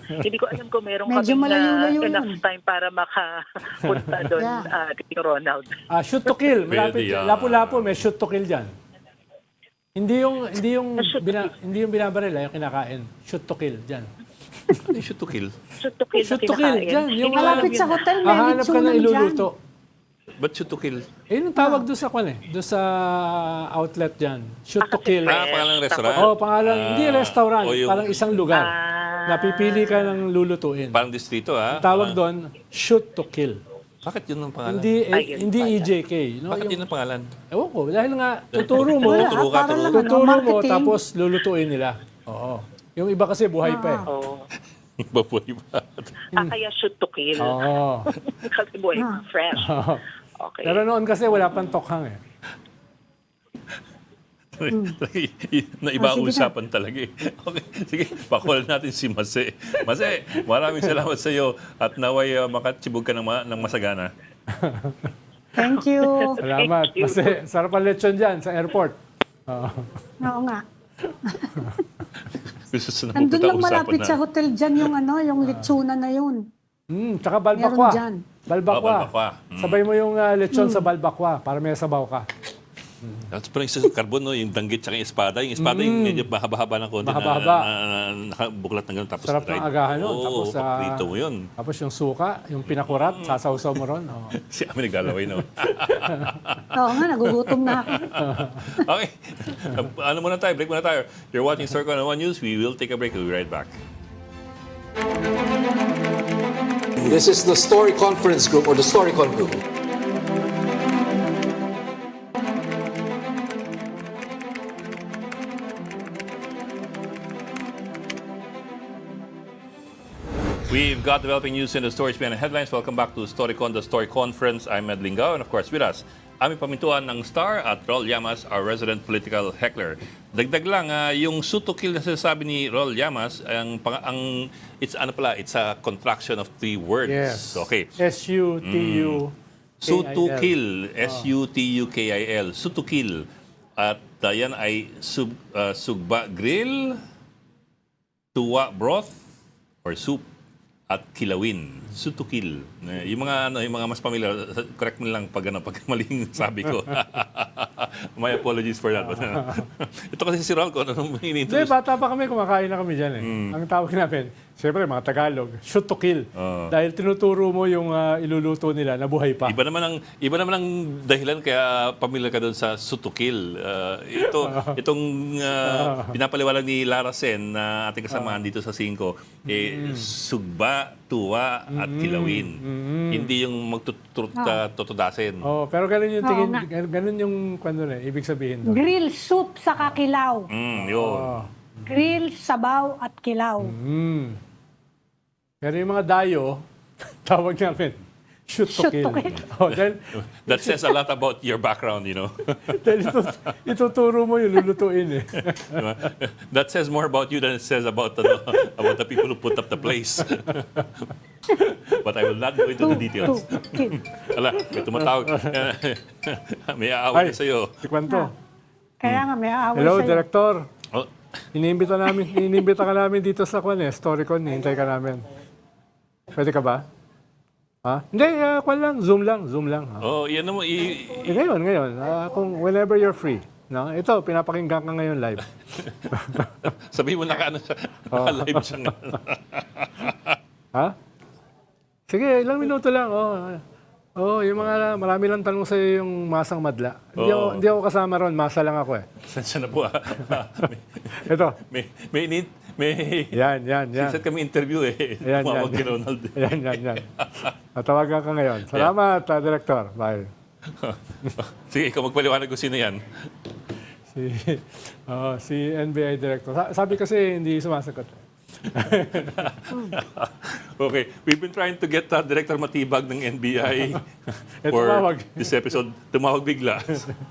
Hindi ko alam kung merong Medyo kami malayo-layo na enough yun. time para makapunta doon, Yeah. Tito Ronald. Shoot to kill. Malapit. Pwede yan. Lapu-lapu, may shoot to kill diyan. Hindi Shoot to hindi yung binabaril, yung kinakain. Shoot to kill diyan. Shoot to kill. Shoot to kill. Shoot to kill, dyan. Yung Malapit sa hotel, may Hahanap ka letsunan na dyan. iluluto. But shoot to kill. Yun ang tawag doon sa doon sa outlet diyan. Shoot to kill. Pangalan ng restaurant. Oh, pangalan, hindi restaurant, o yung- parang isang lugar. Napipili ka ng lulutuin. Parang distrito, ha? Ang tawag doon, shoot to kill. Bakit yun ang pangalan? Hindi EJK. No? Bakit yun ang pangalan? Ewan ko, dahil nga tuturo mo, Wala, Tuturo ka, parang tuturo. lang, ano, tuturo mo, marketing. tapos lulutuin nila. Oo. Yung iba kasi buhay pa eh. Oh. Baboy ba? Kaya shoot to kill. Oo. Kasi boy, fresh. Oo. Okay. Pero noon kasi wala pang tokhang eh. Naiba sige na. usapan talaga eh. Okay, sige, pakulan natin si Mase. Mase, maraming salamat sa iyo at naway makatsibog ka ng masagana. Thank you. Salamat. Thank you. Kasi sarap ang lechon dyan sa airport. Oo. Oo nga. Gusto na Nandun lang usapan malapit na. sa hotel dyan yung letsunan na yun. Tsaka Meron balbakwa. dyan. Balbakwa. Balbakwa. Sabay mo yung lechon sa balbakwa para may sabaw ka. Tapos parang isa sa carbon, no? Yung danggit tsaka yung espada. Yung espada yung medyo mahaba-haba ng konti Mahaba-haba. na nakabuklat ng gano'n. Tapos Sarap ng dried. agahan nun. Oo, Tapos, paprito mo yun. Tapos yung suka, yung pinakurat, sasawsaw mo ron. Oo. Si Ami naglalaway, no? Oo nga, nagugutom na ako. Okay. Ano muna tayo? Break muna tayo. You're watching Circle on One News. We will take a break. We'll be right back. This is the Story Conference Group or the Storycon Group. We've got developing news in the stories behind the headlines. Welcome back to Storycon, the Story Conference. I'm Ed Lingao, and of course with us, aming pamintuan ng Star at Rol Llamas, our resident political heckler. Dagdag lang, yung sutukil na sinasabi ni Rol Llamas, it's a contraction of 3 words. Yes. Okay. S-U-T-U. Sutukil, S-U-T-U-K-I-L, sutukil. At yan ay sugba grill, tuwa broth, or soup, at kilawin. Sutukil. Yung mga mas pamilyar, correct mo lang pag maling sabi ko. My apologies for that. Ito kasi si Rol ko, ano Hindi, ini-introduce? bata pa kami, kumakain na kami dyan eh. Ang tawag namin, siyempre mga Tagalog, shoot to kill. Dahil tinuturo mo yung iluluto nila na buhay pa. Iba naman ang dahilan kaya pamilya ka doon sa sutukil. Itong pinapaliwalag ni Lara Sen na ating kasamahan dito sa 5, sugba, tuwa, at kilawin. Hindi yung magtutudasin. Oh, pero ganun yung tingin, nga. ganun yung kwento na, ibig sabihin doon. Grill soup sa kakilaw. Yun. Oh. Grill, sabaw at kilaw. Pero yung mga dayo, tawag namin, shoot to Shoot to kill. kill. Oh, dahil, That says a lot about your background, you know. dahil ituturo mo yung lulutuin eh. That says more about you than it says about the people who put up the place. But I will not go into the details. To kill. Ala, may tumatawag. May aaway na sa'yo. Si Kwanto. Kaya nga, may aaway Hello, sa'yo. Director. Oh, Iniimbita ka namin dito sa Storycon. Hintay ka namin. Pwede ka ba? Ha? Hindi, kwan lang. Zoom lang. Ha? oh, yan naman. Ngayon. Kung whenever you're free. No? Ito, pinapakinggan ka ngayon live. Sabihin mo naka-live siya ngayon. Ha? Sige, ilang minuto lang. Yung marami lang tanong sa'yo yung masang madla. Hindi ako kasama ron, masa lang ako eh. Saan na po Ito. May Yan. set kami interview eh. Yan. Tumawag kay Ronald. Yan. Natawagan ka ngayon. Salamat, Director. Bye. Sige, ikaw magpaliwanag kung sino yan. Si NBI Director. Sabi kasi hindi sumasagot. Okay, we've been trying to get Director Matibag ng NBI for tumawag. this episode. Tumawag bigla.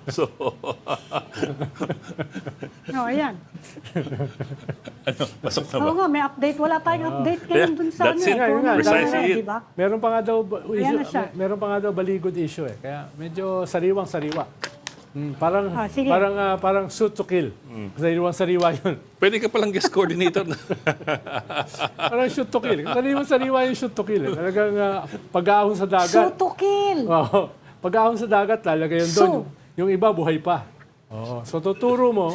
So, No, ayan. pasok na ba? Oo nga, may update. Wala tayong update ngayon dun sa That's ano. it. Yun nga. Precisely it. Diba? Meron pa nga daw Ayan na siya. meron pa nga daw baligod issue eh. Kaya medyo sariwang-sariwa. Parang sige. parang shoot to kill. Sariwang-sariwa 'yun. Pwede ka palang guest coordinator. Parang shoot to kill. Sariwang-sariwa yung shoot to kill. Eh. Talagang pag-aahon sa dagat. Shoot to kill. Oo. Pag-aahon sa dagat, lalagay yun doon. Yung iba, buhay pa. Oo. So, tuturo mo.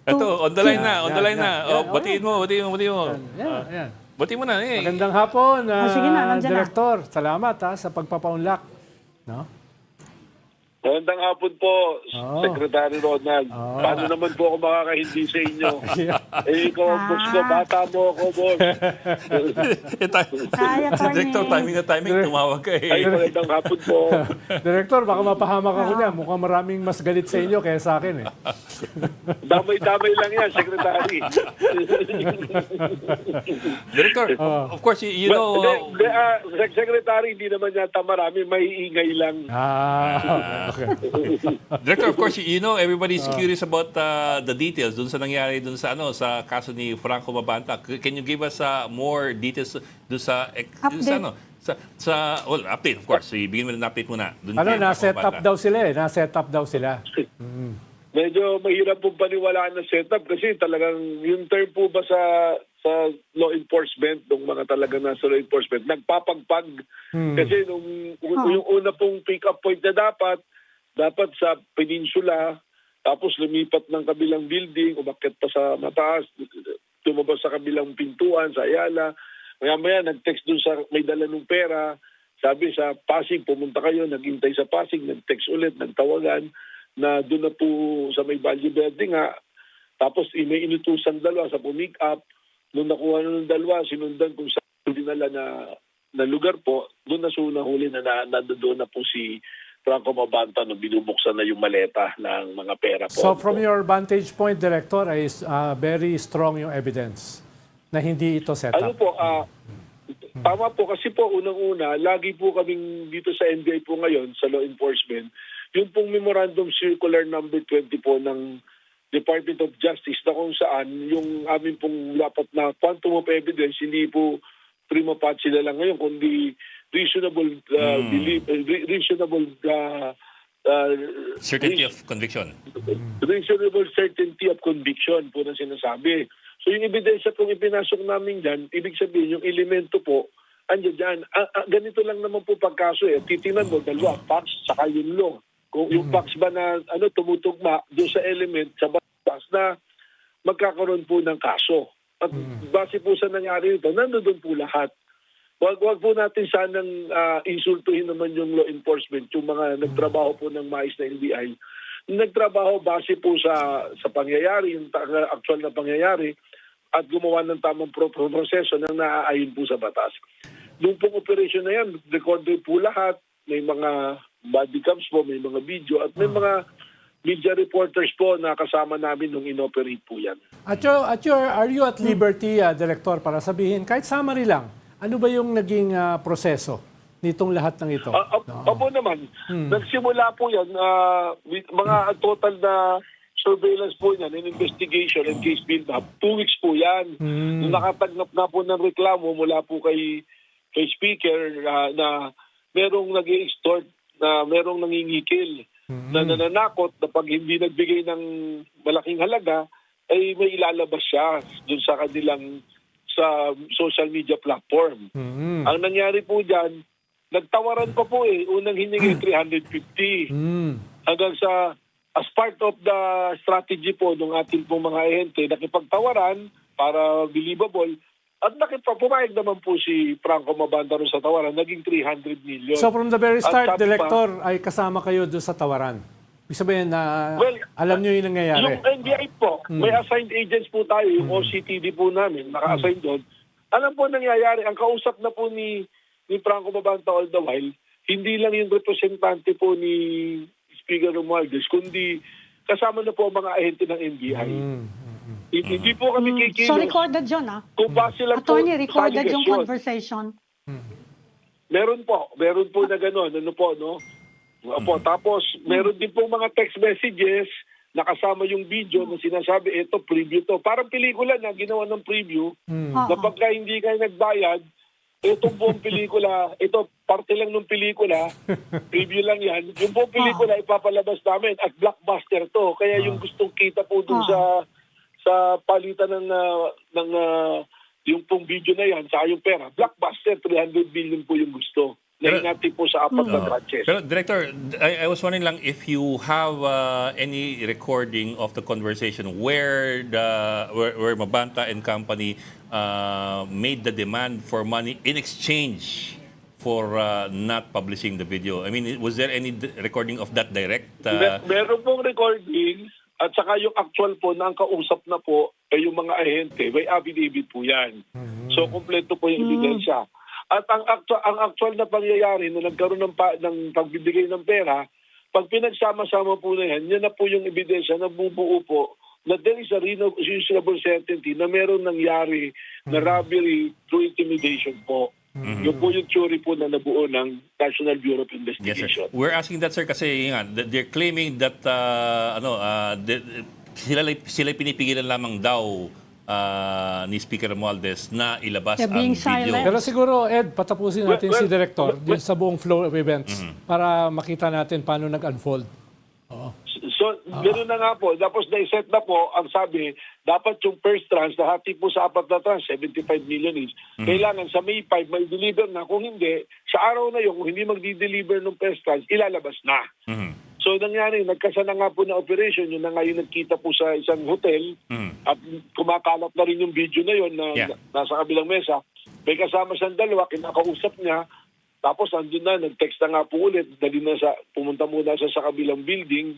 Ito, on the line na. Yan. Batiin mo. Yan. Batiin mo na eh. Magandang hapon, sige na, nandiyan na. Director. Salamat sa pagpapaunlak. No? Magandang hapon po, Oo. Secretary Ronald. Paano naman po ako makakahindi sa inyo? Ikaw ang boss ko, bata mo ako, boss. Kaya, Si Director, timing, tumawag ka Ay, eh. magandang hapon po. Director, baka mapahamak ako niya. Mukhang maraming mas galit sa inyo kaya sa akin eh. Damay-damay lang yan, Secretary. Director, of course, you know... Secretary, hindi naman yata marami, may ingay lang. Okay. Director, of course, you know everybody's curious about the details dun sa nangyari dun sa sa kaso ni Franco Mabanta. Can you give us more details dun sa update, of course. So, ibigin mo ng update muna. Dun kay Franco Na-set up Mabanta. daw sila eh. Na-set up daw sila. Medyo mahirap pong paniwalaan ng setup kasi talagang yung term po ba sa law enforcement, ng mga talagang nasa law enforcement, nagpapagpag. Kasi yung una pong pick-up point na dapat sa peninsula, tapos lumipat ng kabilang building, umakyat pa sa mataas, tumabas sa kabilang pintuan, sa Ayala. Maya-maya, nag-text dun sa may dala ng pera, sabi sa Pasig, pumunta kayo, naghintay sa Pasig, nag-text ulit, nagtawagan, na doon na po sa may Valle Verde nga. Tapos may inutusan dalawa sa pumick up. Nung nakuha na ng dalawa, sinundan kung saan dinala na lugar po, doon na huli na nandoon na po si Franco Mabanta nung binubuksan na yung maleta ng mga pera po. So from your vantage point, Director, is very strong yung evidence na hindi ito set Ano up. po, tama po kasi po unang-una, lagi po kaming dito sa NBI po ngayon, sa law enforcement, yung pong Memorandum Circular number 20 po ng Department of Justice na kung saan yung amin pong dapat na quantum of evidence, hindi po prima facie na lang ngayon, kundi reasonable Certainty of conviction. reasonable certainty of conviction po na sinasabi. So yung ebidensya pong ipinasok namin dyan, ibig sabihin yung elemento po, andyan dyan. Ganito lang naman po pagkaso eh. Titingnan mo, dalawa, facts, saka yung law. Kung yung facts ba na tumutugma doon sa element, sa batas na magkakaroon po ng kaso. At base po sa nangyari ito, nandoon po lahat. Wag po natin sanang insultuhin naman yung law enforcement, yung mga nagtrabaho po ng mais na NBI. Nagtrabaho base po sa pangyayari, yung actual na pangyayari, at gumawa ng tamang proseso na naaayon po sa batas. Noong pong operation na yan, recorded po lahat, may mga body cams po, may mga video, at may mga media reporters po na kasama namin nung inoperate po yan. Are you at liberty, Director, para sabihin, kahit summary lang, Ano ba yung naging proseso nitong lahat ng ito? Opo naman. Nagsimula po yan, with mga total na surveillance po niyan, and investigation and case build-up. 2 weeks po yan. Nung nakatanggap na po ng reklamo mula po kay Speaker na merong nag-extort, na merong nangingikil, na nananakot na pag hindi nagbigay ng malaking halaga, ay may ilalabas siya dun sa kanilang sa social media platform. Ang nangyari po dyan, nagtawaran pa po unang hiningi 350. Hanggang sa, as part of the strategy po ng ating pong mga ahente, nakipagtawaran para believable, at pumayag naman po si Franco Mabanda ron sa tawaran, naging 300 million. So from the very At start, sabi Director, ay kasama kayo doon sa tawaran. Ibig sabihin na alam nyo yung nangyayari. Yung NBI po, may assigned agents po tayo, yung OCTD po namin, naka-assign doon. Alam po nangyayari, ang kausap na po ni Franco Mabanta all the while, hindi lang yung representante po ni Speaker Romualdez, kundi kasama na po ang mga ahente ng NBI. Hindi po kami kikilos. So recorded yun, Kung base lang po Attorney, recorded sa yung allegation. conversation. Meron po na gano'n, no? Opo, tapos meron din po mga text messages na kasama yung video na sinasabi, ito, preview to. Parang pelikula na ginawa ng preview, na pagka hindi kayo nagbayad, itong buong pelikula, ito, parte lang ng pelikula, preview lang yan. Yung buong pelikula, ipapalabas namin at blockbuster to. Kaya yung gustong kita po dun sa palitan ng yung pong video na yan, sa yung pera, blockbuster, 300 billion po yung gusto. Naingati po sa 4 na tranches. Pero Director, I was wondering lang if you have any recording of the conversation where Mabanta and company made the demand for money in exchange for not publishing the video. I mean, was there any recording of that direct? Meron pong recording at saka yung actual po na ang kausap na po ay yung mga ahente. May affidavit po yan. So, kompleto po yung ebidensya. At ang actual na pangyayari na nagkaroon ng pagbibigay ng pera, pag pinagsama-sama po na yan na po yung ebidensya na bubuo po na there is a reasonable certainty na meron nangyari na robbery through intimidation po. Yung po yung theory po na nabuo ng National Bureau of Yes, Investigation. sir. We're asking that, sir, kasi they're claiming that sila pinipigilan lamang daw ni Speaker Romualdez na ilabas They're ang being video. silent. Pero siguro, Ed, patapusin natin si Director dun sa buong flow of events para makita natin paano nag-unfold. So, gano'n na nga po. Tapos na-set na po, ang sabi, dapat yung first tranche, nahati po sa 4 na tranche, 75 million each. Kailangan sa May 5, may deliver na. Kung hindi, sa araw na yun, kung hindi magdi-deliver ng first tranche, ilalabas na. So, nangyari, nagkasana nga po na operation, yun na nga yung nagkita po sa isang hotel, at kumakalat na rin yung video na yun na nasa kabilang mesa. May kasama siyang dalawa, kinakausap niya, tapos andun na, nag-text na nga po ulit, pumunta muna siya sa kabilang building,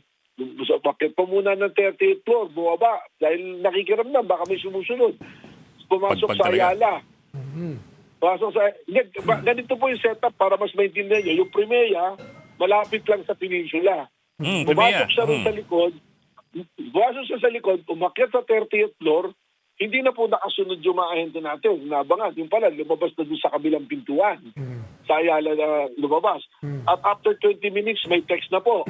bakit pa muna ng 38th floor, bumaba, dahil nakikiramdam, baka may sumusunod. Pumasok sa Ayala. Ganito po yung setup para mas maintindihan nyo. Yung Primea, malapit lang sa peninsula. Pumasok siya rin sa likod, umakyat sa 30th floor, hindi na po nakasunod yung mga ahente natin. Nabangan, yung pala, lumabas na doon sa kabilang pintuan. Sa Ayala na lumabas. At after 20 minutes, may text na po.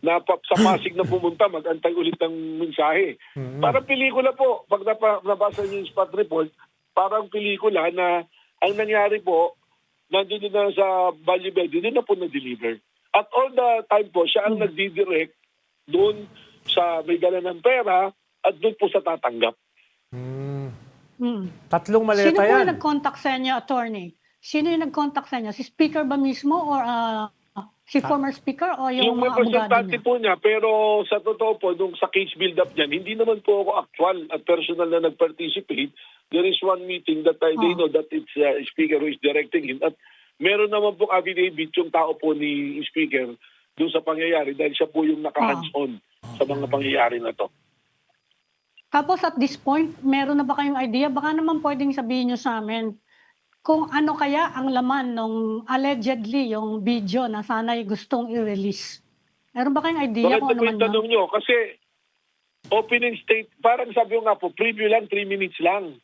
Na sa Pasig na pumunta, mag-antay ulit ng mensahe. Parang pelikula po. Pag nabasa niyo yung spot report, parang pelikula na ang nangyari po, nandun na sa Valle Verde, doon na po na-deliver. At all the time po, siya ang nagdidirect doon sa may dala ng pera at doon po sa tatanggap. Tatlong maleta Sino po yan. yung nag-contact sa inyo, attorney? Sino yung nag-contact sa inyo? Si Speaker ba mismo or si former Speaker o yung mga abogado representante niya? po niya, pero sa totoo po, nung sa case build-up niyan, hindi naman po ako actual at personal na nag-participate. There is one meeting that they know that it's Speaker who is directing him. At meron naman po affidavit yung tao po ni Speaker doon sa pangyayari dahil siya po yung naka-hands-on sa mga pangyayari na to. Tapos at this point, meron na ba kayong idea? Baka naman pwedeng sabihin nyo sa amin kung ano kaya ang laman nung allegedly yung video na sana'y gustong i-release. Meron ba kayong idea kung ano Bakit po man yung yun? tanong nyo? Kasi opening state, parang sabi ko nga po, preview lang, 3 minutes lang.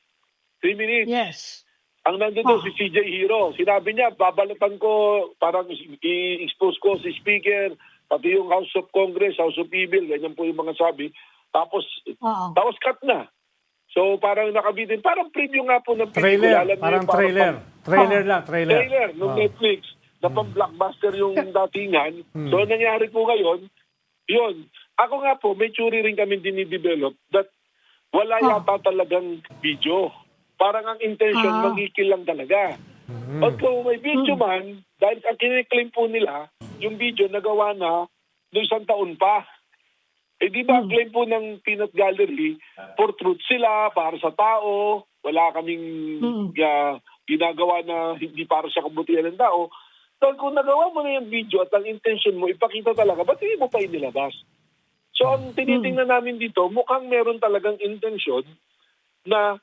3 minutes. Yes. Ang nandun doon si CJ Hero. Sinabi niya, babalatan ko, parang i-expose ko si Speaker, pati yung House of Congress, House of Evil, ganyan po yung mga sabi. Tapos cut na. So parang nakabitin, parang preview nga po ng pelikula. Trailer, parang trailer. Trailer lang, trailer. Trailer ng Netflix na pang-blockbuster yung datingan. So nangyari po ngayon, yun. Ako nga po, may theory rin kami dinidevelop that wala yata talagang video. Parang ang intention, magkikil lang talaga. At kung may video man, dahil ang kiniklaim po nila, yung video nagawa na noong 1 taon pa. Eh di ba ang claim po ng Peanut Gallery, for truth sila, para sa tao, wala kaming ginagawa na hindi para sa kabutihan ng tao. So kung nagawa mo na yung video at ang intention mo, ipakita talaga, ba't hindi mo pa inilabas? So ang tinitingnan namin dito, mukhang meron talagang intention na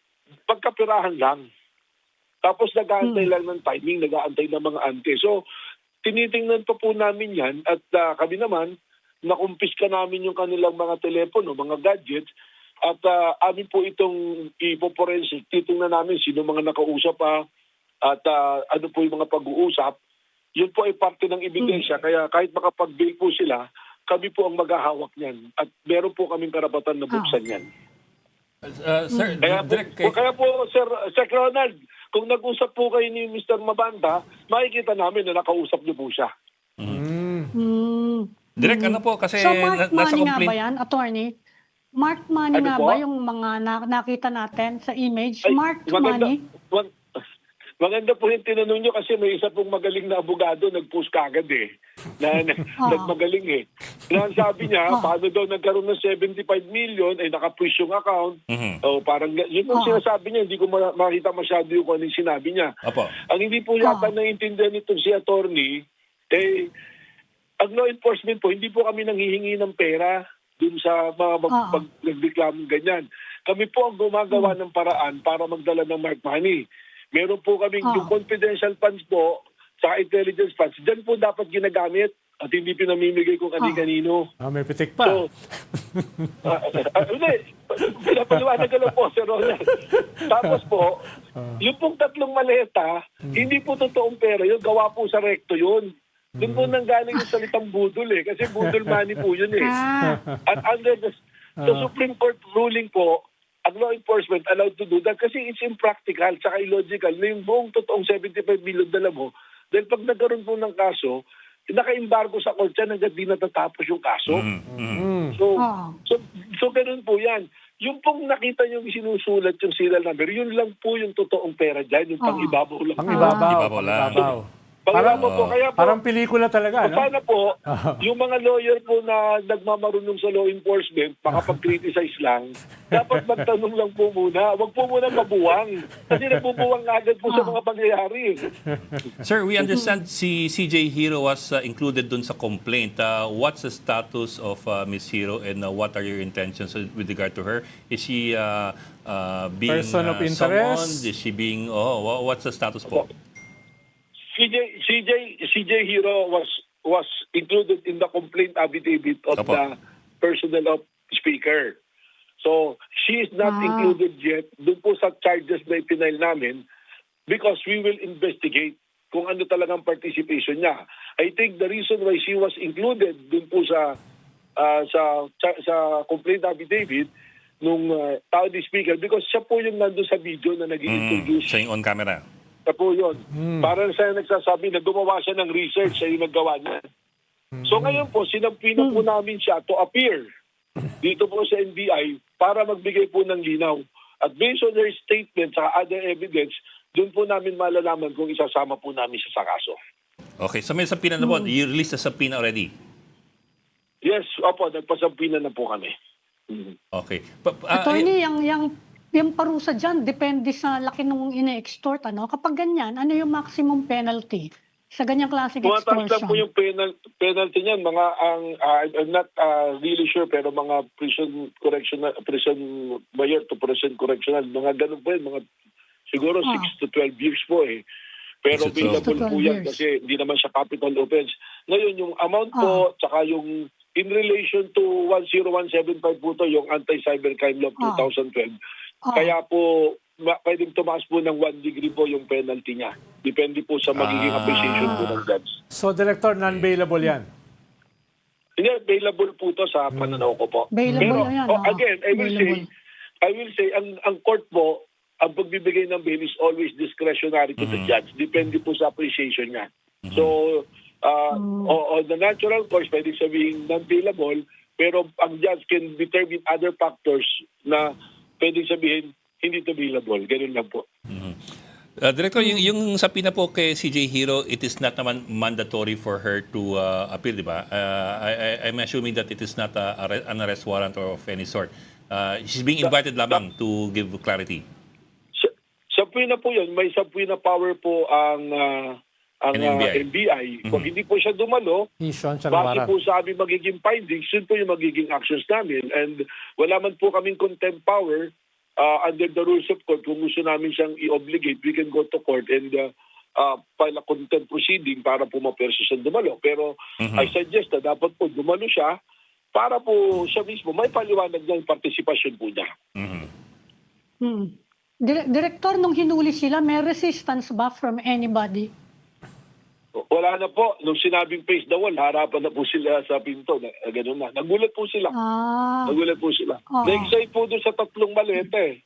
pagkapirahan lang. Tapos nag-aantay lang ng timing, nag-aantay ng mga ante. So tinitingnan pa po namin yan at kami naman, nakumpiska namin yung kanilang mga telepono, mga gadgets, at amin po itong ipoforensik. Titingnan namin sino mga nakausap pa at ano po yung mga pag-uusap. Yun po ay parte ng ebidensya. Kaya kahit makapag-bail po sila, kami po ang maghahawak niyan. At meron po kaming karapatan na buksan yan. Sir, Kaya po, Sir Ronald, kung nag-usap po kayo ni Mr. Mabanda, makikita namin na nakausap niyo po siya. Direk, ano po, kasi So, marked nasa money nga ba complaint. yan, attorney? Marked money Ano nga po? ba yung mga nakita natin sa image? Ay, Marked money? Maganda po yung tinanong nyo kasi may isa pong magaling na abogado nag-post kagad nagmagaling eh. Na sabi niya, paano daw nagkaroon ng 75 million ay naka-freeze yung account. O parang yun ang sinasabi niya, hindi ko makita masyado yung kung anong sinabi niya. Opo. Ang hindi po yata naiintindihan nito si attorney, ang law enforcement po, hindi po kami nanghihingi ng pera dun sa mga nagreklamong ganyan. Kami po ang gumagawa ng paraan para magdala ng marked money. Meron po kaming yung confidential funds po sa intelligence funds. Diyan po dapat ginagamit at hindi pinamimigay kung kani-kanino. May pitik pa. So, hindi. Pinapaliwanag ko lang po, Sir Ronald. Tapos po, yung pong 3 maleta, hindi po totoong pera yun. Gawa po sa recto yun. Doon po nanggaling yung salitang budol eh. Kasi budol money po yun eh. At under the Supreme Court ruling po, ang law enforcement allowed to do that kasi it's impractical tsaka illogical na yung buong totoong 75 million dala mo. Dahil pag nagkaroon po ng kaso, naka-embargo sa court yan hanggang di natatapos yung kaso. So ganun po yan. Yung pong nakita nyo sinusulat yung serial number, yun lang po yung totoong pera dyan, yung pang-ibabaw lang. Pang-ibabaw lang. Parang pelikula talaga, no? Sana po, yung mga lawyer po na nagmamarunong sa law enforcement, makapag-criticize lang, dapat magtanong lang po muna. Huwag po muna mabuwang. Kasi nagbubuwang agad po sa mga pangyayari. Sir, we understand si CJ Hero was included dun sa complaint. What's the status of Miss Hero and what are your intentions with regard to her? Is she being Person of interest? summoned? Is she being... what's the status po? CJ Hero was included in the complaint affidavit of the personnel of speaker. So, she is not included yet doon po sa charges na ipinail namin because we will investigate kung ano talagang participation niya. I think the reason why she was included doon po sa complaint affidavit nung tao ni speaker because siya po yung nandun sa video na nag-introduce. Siya yung on camera. Po yun. Para siya nagsasabi na gumawa siya ng research, siya yung naggawa niya. So ngayon po, sinampina po namin siya to appear dito po sa NBI para magbigay po ng linaw. At based on her statement sa other evidence, doon po namin malalaman kung isasama po namin siya sa kaso. Okay, so may subpoena na po. You released the subpoena already? Yes, opo, nagpasampina na po kami. Okay. Attorney, yung parusa dyan, depende sa laki nung ine-extort. Ano? Kapag ganyan, ano yung maximum penalty sa ganyang klaseng Tumataas lang po extortion? yung penalty niyan. I'm not really sure, pero mga prison mayor to prison correctional, mga ganun po yun, mga siguro 6 to 12 years po eh. Pero 6 to 12. available po yan 12 kasi hindi naman siya capital offense. Ngayon, yung amount po, tsaka yung in relation to 10175 po to, yung Anti-Cybercrime Law 2012, kaya po pwedeng tumaas po ng 1 degree po yung penalty niya. Depende po sa magiging appreciation po ng judge. So, Director, non-bailable yan. Hindi, available po to sa pananaw ko po. Available Pero, yan, again, I will say, ang court po, ang pagbibigay ng bail is always discretionary to the judge. Depende po sa appreciation niya. So, on the natural course, pwede sabihin non-bailable, pero ang judge can determine other factors na pwede sabihin hindi to bailable. Ganun lang po. Director, yung sa pina po kay CJ Hero, it is not naman mandatory for her to appeal, di ba? I'm assuming that it is not an arrest warrant or of any sort. She's being invited lamang to give clarity. Subpoena po yun. May subpoena power po ang NBI. NBI. Kung hindi po siya dumalo, Mission siya ng base warrant. po sa aming magiging findings, yun po yung magiging actions namin. And wala man po kaming contempt power under the rules of court. Kung gusto namin siyang i-obligate, we can go to court and file a contempt proceeding para po maperso siyang dumalo. Pero I suggest na dapat po dumalo siya para po siya mismo may paliwanag niya yung partisipasyon po niya. Director, nung hinuli sila, may resistance ba from anybody? Wala na po. Nung sinabing face the wall, harapan na po sila sa pinto. Ganun na. Nagulat po sila. Nagulat po sila. Oo. Na-excite po doon sa 3 maleta eh.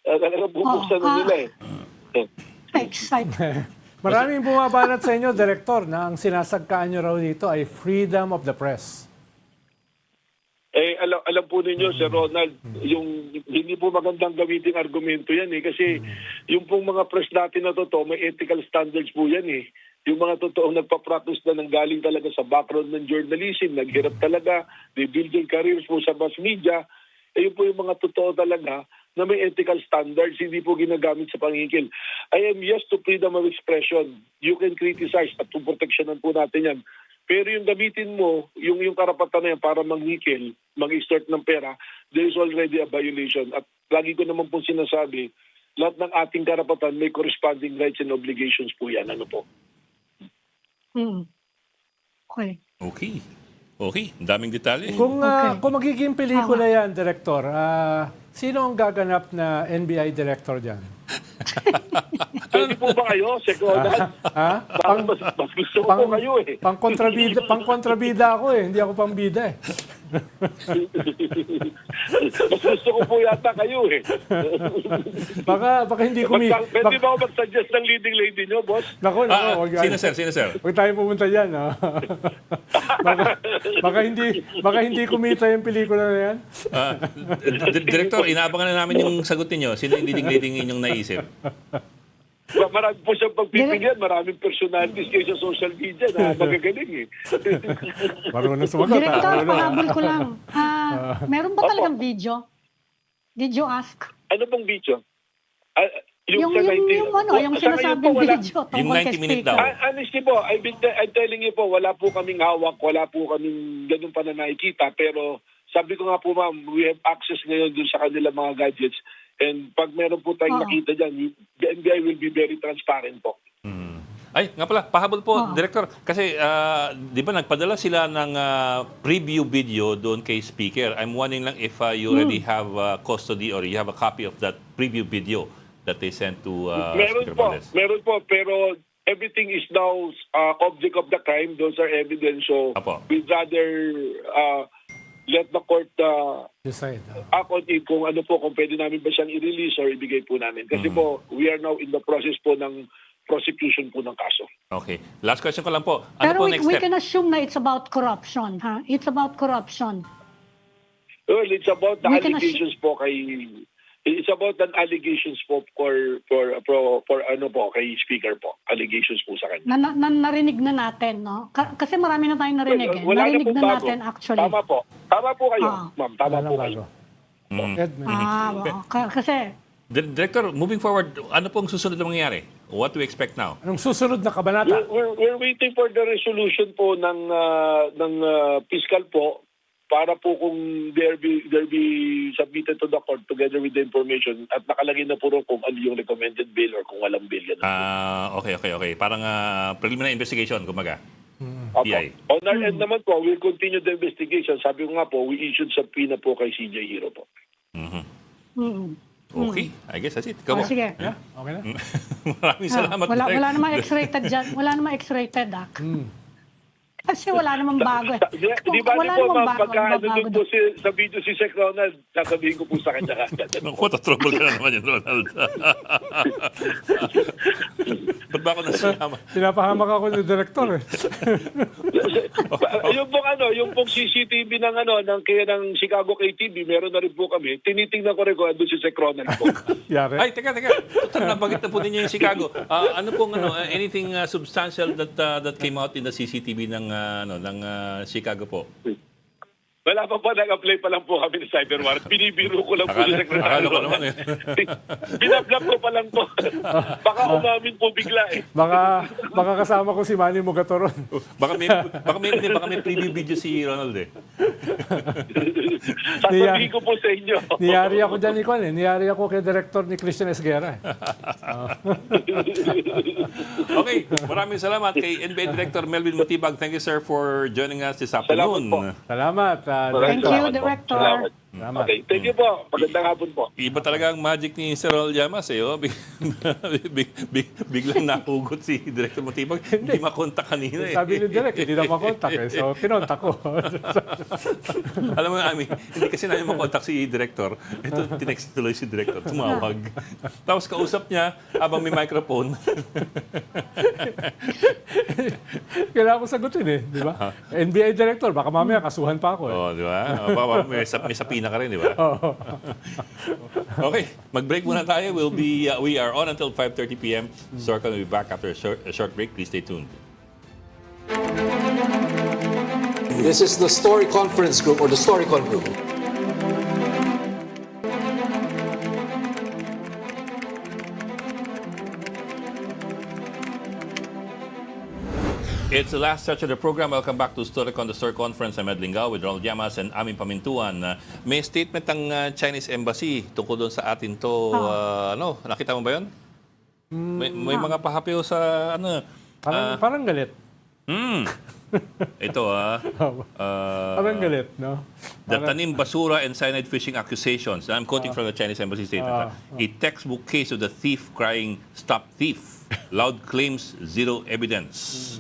Talagang bubuksan na nila eh. Excited. Maraming bumabanat sa inyo, Director, na ang sinasagkaan nyo raw dito ay freedom of the press. Alam po ninyo, Sir Ronald, yung hindi po magandang gamitin argumento yan eh. Kasi yung pong mga press natin na totoo, may ethical standards po yan eh. Yung mga totoong nagpa-practice na nanggaling talaga sa background ng journalism, naghirap talaga, they build their careers po sa mass media, yun po yung mga totoo talaga na may ethical standards, hindi po ginagamit sa pangingkil. I am yes to freedom of expression. You can criticize at proteksyonan po natin yan. Pero yung gamitin mo, yung karapatan na yan para manghikil, mag-extort ng pera, there is already a violation. At lagi ko naman po sinasabi, lahat ng ating karapatan may corresponding rights and obligations po yan. Ano po? Okay. Okay. Ang daming detalye. Kung magiging pelikula yan, Director, sino ang gaganap na NBI Director dyan? Pwede po ba kayo, Sekodan? Mas gusto ko po kayo eh. Pang-kontrabida ako eh. Hindi ako pang-bida eh. Mas gusto ko po yata kayo eh. Baka hindi Pwede ba ako mag-suggest ng leading lady nyo, boss? Nako. Sino sir? Huwag tayo pumunta dyan. No? baka hindi kumita yung pelikula na yan. Director, inaabangan na namin yung sagot niyo. Sino yung leading lady inyong naisip? Marami po siyang pagpipigyan. Maraming personalities kayo sa social media na magagaling eh. Marunong sumagot. Director, pahabol ko lang. Meron ba talagang video? Did you ask? Ano pong video? Yung sinasabing video Yung tungkol kay 90-minute Speaker. daw. Honestly po, I'm telling you po, wala po kaming hawak, wala po kaming ganun pa na nakikita. Pero sabi ko nga po ma'am, we have access ngayon dun sa kanilang mga gadgets. And pag meron po tayong nakita dyan, the NBI will be very transparent po. Ay, nga pala, pahabol po, Director. Kasi, di ba, nagpadala sila ng preview video doon kay Speaker. I'm wondering lang if you already have custody or you have a copy of that preview video that they sent to Speaker Valdez. Meron po, pero everything is now object of the crime. Those are evidence. So, Apo. we'd rather let the court Decide. act on it kung ano po, kung pwede namin ba siyang i-release or ibigay po namin. Kasi po, we are now in the process po ng prosecution po ng kaso. Okay. Last question ko lang po. Ano Pero po next we step? can assume na it's about corruption, ha? It's about corruption. Well, it's about the We can allegations po kay... It's about an allegations po for ano po, kay Speaker po. Allegations po sa kanya. Narinig na natin, no? Kasi marami na tayong narinig. Wala Narinig pong na bago. natin, actually. Tama po. Tama po kayo, ma'am. Tama Wala po nang kayo. bago. Ed, Kasi, Director, moving forward, ano pong susunod na mangyayari? What do we expect now? anong susunod na kabanata? We're waiting for the resolution po ng fiscal po para po kung there be submitted to the court together with the information at nakalagay na po rin kung ano yung recommended bail or kung walang bail. Okay. Parang preliminary investigation, kumaga. Opo. PI. On our end naman po, we'll continue the investigation. Sabi ko nga po, we issued subpoena po kay CJ Hero po. Okay, I guess that's it. Ikaw Oh, ba? sige. Yeah, okay na. Maraming salamat. Wala, Direk. wala namang X-rated dyan. Wala namang X-rated, Kasi wala namang bago. Di ba Wala po, namang ma'am, pagka ano doon po doon. sa video si Sec Ronald, sasabihin ko po sa kanya. Naku, trouble ka na naman yun, Ronald. Ba't ba ako nasama? Pinapahamak ako ni Director eh. yung pong CCTV ng Chicago KTV, meron na rin po kami. Tinitingnan ko rin kung andun si Sec Ronald po. Yari. Ay, teka. Total, nabanggit na po ninyo yung Chicago. Ano pong, anything substantial that came out in the CCTV ng Chicago po? Wala pa po, nag-apply pa lang po kami ng cyber warrant. Binibiro ko lang po si Secretary Akala ko naman Ronald. Binablap ko pa lang po. Baka umamin po bigla eh. Baka kasama ko si Manny Mugatoron. Baka may preview video si Ronald eh. Sasabihin ko po sa inyo. Niyari ako dyan, Nicole eh. Niyari ako kay Director ni Christian Esguerra eh. Okay, maraming salamat kay NBI Director Melvin Mutibag. Thank you, sir, for joining us this afternoon. Salamat po. Salamat. Thank you, Salamat po. Director. Salamat. Salamat. Okay, thank you po. Magandang hapon po. Iba talaga ang magic ni Sir Ronald Llamas eh. Oh. Biglang nahugot si Director Mutibag. Hindi makontak kanina eh. Sabi ni Direk, hindi na makontak eh. So, kinontak ko. Alam mo, Ami, hindi kasi namin makontak si Director. Ito, tinext tuloy si Director. Tumawag. Tapos kausap niya habang may microphone. Kailangan ko sagutin eh. Di ba? NBI Director, baka mamaya kasuhan pa ako eh. Oh, di ba? Baka may sapina ka rin, di ba? Okay, mag-break muna tayo. We are on until 5:30 p.m. Sorka will be back after a short break. Please stay tuned. This is the Story Conference Group or the Storycon Group. It's the last stretch of the program. Welcome back to Storycon, the Story Conference. I'm Ed Lingao with Ronald Llamas and Aming Pamintuan. May statement ng Chinese Embassy tungkol doon sa atin to. Nakita mo ba yun? May mga pahapyo sa Parang galit. Ito Parang galit, no? the Tanim Basura and Cyanide Fishing accusations. I'm quoting from the Chinese Embassy statement. A textbook case of the thief crying, "Stop thief." Loud claims, zero evidence.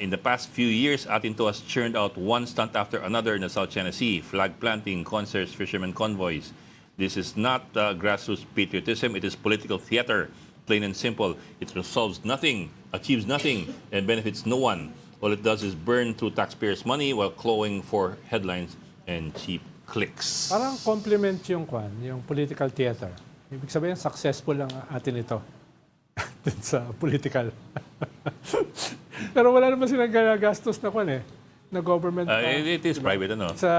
In the past few years, Atinto has churned out one stunt after another in the South China Sea. Flag planting, concerts, fishermen convoys. This is not grassroots patriotism, it is political theater. Plain and simple. It resolves nothing, achieves nothing, and benefits no one. All it does is burn through taxpayers' money while clawing for headlines and cheap clicks. Parang compliment yung political theater. Ibig sabihin, successful lang atin ito. Dun sa political. Pero wala naman silang ganagastos na na government. It is private, ano? Sa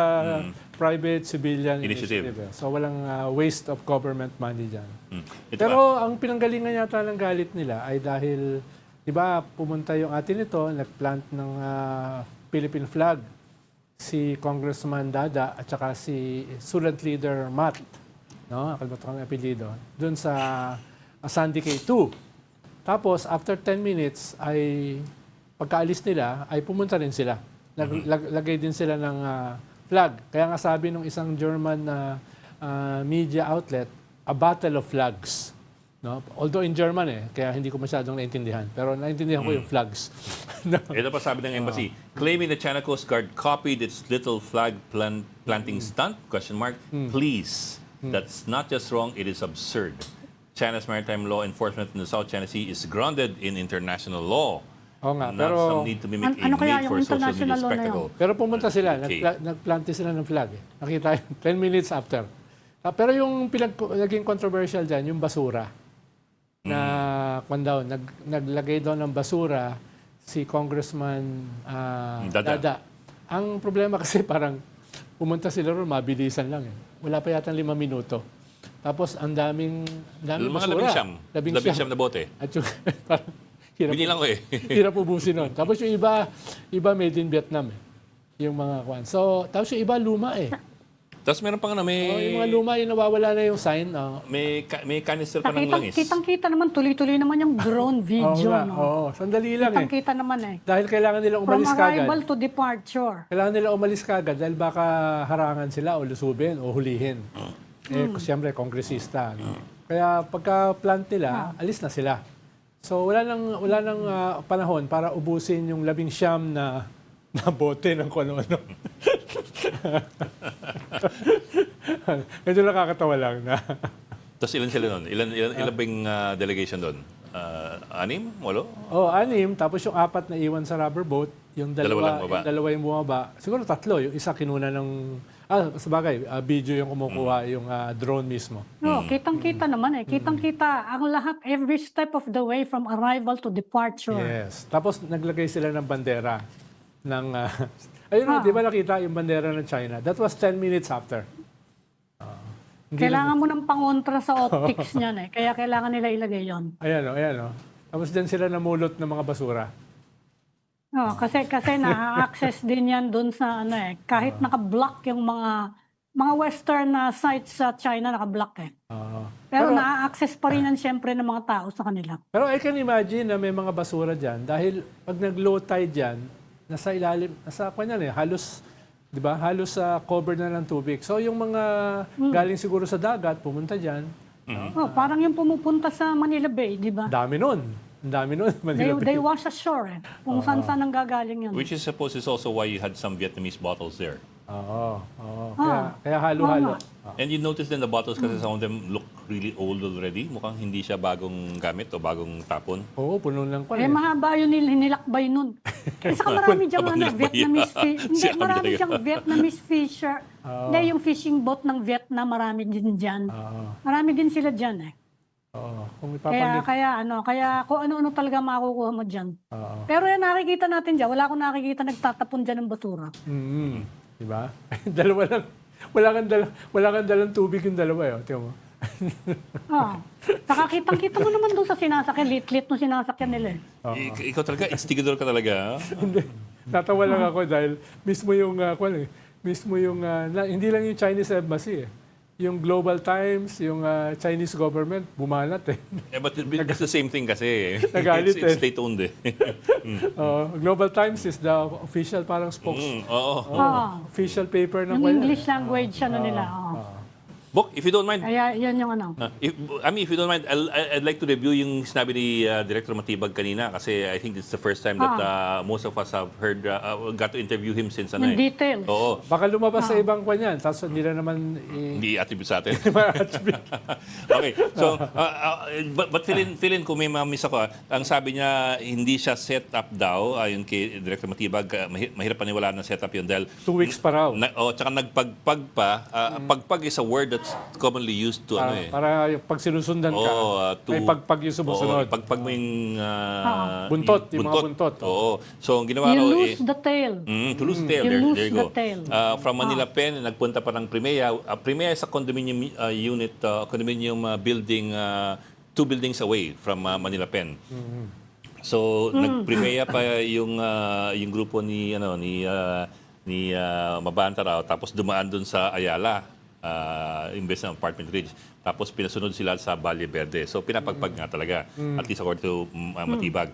private civilian Initiative. initiative. So walang waste of government money dyan. Ito Pero ang pinanggalingan yata ng galit nila ay dahil, di ba, pumunta yung atin ito, nagplant ng Philippine flag si Congressman Dada at saka si Student Leader Matt, no? Nakalimutan ko ang apelyido, dun sa Sandy K2. Tapos, after 10 minutes, ay pagkaalis nila, ay pumunta rin sila. Lagay din sila ng flag. Kaya nga sabi ng isang German media outlet, a battle of flags. No? Although in German kaya hindi ko masyadong naintindihan. Pero naintindihan ko yung flags. No? Ito pa sabi ng embassy, claiming the China Coast Guard copied its little flag planting stunt? Please, that's not just wrong, it is absurd. China's maritime law enforcement in the South China Sea is grounded in international law. Oo nga, Not pero some need to mimic a ano kaya made yung for social media international law na yun? spectacle. pero pumunta sila, Okay. nagplante sila ng flag. Nakita yun, 10 minutes after. Pero yung naging controversial dyan, yung basura. Na, naglagay daw ng basura si Congressman Dada. Ang problema kasi parang pumunta sila ron, mabilisan lang Wala pa yata 5 minuto. Tapos ang daming Mga basura. labing siyam na bote. At yung, parang hirap, Binilang ko hirap ubusin nun. Tapos yung iba made in Vietnam yung mga kwan. So, tapos yung iba luma Tapos meron pang yung mga luma, yung nawawala na yung sign. may canister pa ng langis. Kitang-kita naman, tuloy-tuloy naman yung drone video. Sandali lang Kitang-kita naman Dahil kailangan nila From umalis kagad. arrival to departure. Kailangan nila umalis kagad dahil baka harangan sila o lusubin o hulihin. Siyempre, kongresista. Kaya pagka plant nila, alis na sila. So wala nang panahon para ubusin yung 19 na bote ng kung ano-ano. Medyo nakakatawa lang na. Tapos ilan sila nun? Ilan ba yung delegation doon? 6? 8? Oh, 6. Tapos yung 4 na iwan sa rubber boat. Yung Dalawa lang bumaba. yung dalawa yung bumaba. Siguro 3. Yung isa kinuna ng... sabagay, video yung kumukuha, yung drone mismo. No, kitang-kita naman eh. Kitang-kita ang lahat, every step of the way from arrival to departure. Yes. Tapos naglagay sila ng bandera. Ayun, di ba nakita yung bandera ng China? That was 10 minutes after. Kailangan mo ng pangontra sa optics niyan eh. Kaya kailangan nila ilagay yon. Ayan o. Tapos dyan sila namulot ng mga basura. No, kasi na-access din yan doon sa kahit naka-block yung mga western sites sa China, naka-block eh. Pero na-access pa rin yan siyempre ng mga tao sa kanila. Pero I can imagine na may mga basura dyan dahil pag nag-low tide dyan, nasa ilalim, halos, di ba, halos covered na ng tubig. So yung mga galing siguro sa dagat, pumunta dyan. Parang yung pumupunta sa Manila Bay, di ba? Dami nun. Ang dami nun. They wash ashore eh. Kung saan nanggagaling yun. Which is supposed is also why you had some Vietnamese bottles there. Oo. Kaya halo-halo. And you notice then the bottles kasi some of them look really old already. Mukhang hindi siya bagong gamit o bagong tapon. Oo, puno lang pala. Mahaba yun hinilakbay nun. Kasi marami diyang Vietnamese marami diyang Vietnamese fisher. Hindi, yung fishing boat ng Vietnam, marami din dyan. Marami din sila dyan eh. Oo. Kung Kaya kung ano-ano talaga makukuha mo dyan. Pero yan nakikita natin dyan, wala akong nakikita nagtatapon dyan ng basura. Diba? Dalawa lang. Wala kang dalang tubig yung dalawa. Tingnan mo. Nakakitang-kita mo naman doon sa sinasakyan, lit-lit no sinasakyan nila eh. Ikaw talaga, instigador ka talaga. Natawa lang ako dahil mismo yung, hindi lang yung Chinese embassy eh. Yung Global Times, yung Chinese government, bumanat eh. But it's the same thing kasi. Nagalit It's state-owned eh. Global Times is the official parang official paper ng Yung English language nila. Bok, if you don't mind, Kaya yan yung if you don't mind, I'd like to review yung sinabi ni Director Matibag kanina kasi I think it's the first time that most of us have heard, got to interview him since yung details. Oo. Baka lumabas sa ibang kanyan, tapos hindi na naman Hindi attribute sa atin. Okay. So, but fill in kung may miss ako. Ang sabi niya, hindi siya set up daw, ayon kay Director Matibag, mahirap paniwalaan na set up yun dahil 2 weeks pa raw. Tsaka nagpagpag pa. Pagpag is a word that's commonly used to Para yung pag sinusundan ka, may pagpag yung sumusunod. Pagpag mo yung Buntot, yung mga buntot. Oo. So, ang ginawa You raw lose the tail. to lose tail. You lose There you go. the tail. From Manila Pen, nagpunta pa ng Primea. Primea is a condominium unit, condominium building, 2 buildings away from Manila Pen. So, nag-Primea pa yung grupo ni Mabanta raw, tapos dumaan dun sa Ayala. Imbes ng Apartment Ridge. Tapos pinasunod sila sa Valle Verde. So pinapagpag nga talaga. At least according to Matibag.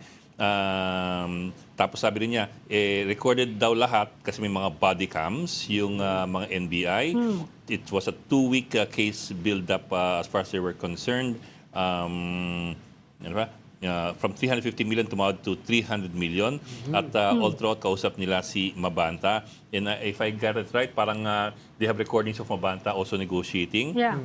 Tapos sabi rin niya, recorded daw lahat kasi may mga body cams, yung mga NBI. It was a 2-week case build-up as far as they were concerned. Ano ba? From 350 million tumawad to 300 million. At all throughout, kausap nila si Mabanta. And if I got it right, parang they have recordings of Mabanta also negotiating. Yeah.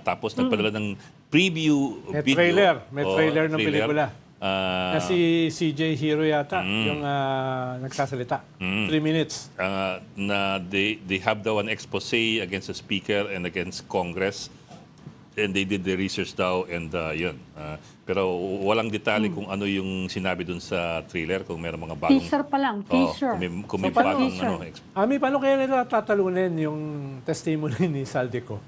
Tapos nagpadala ng preview May video. trailer ng pelikula. Ah, Na si CJ Hiro yata, yung nagsasalita. 3 minutes. na they have daw an expose against the speaker and against Congress. And they did the research daw and yun. Pero walang detalye kung ano yung sinabi dun sa trailer, kung meron mga bagong... Teaser pa lang, Oo, teaser. kung may So, paano- bagong Ami, paano kaya nila tatalunin yung testimony ni Saldico?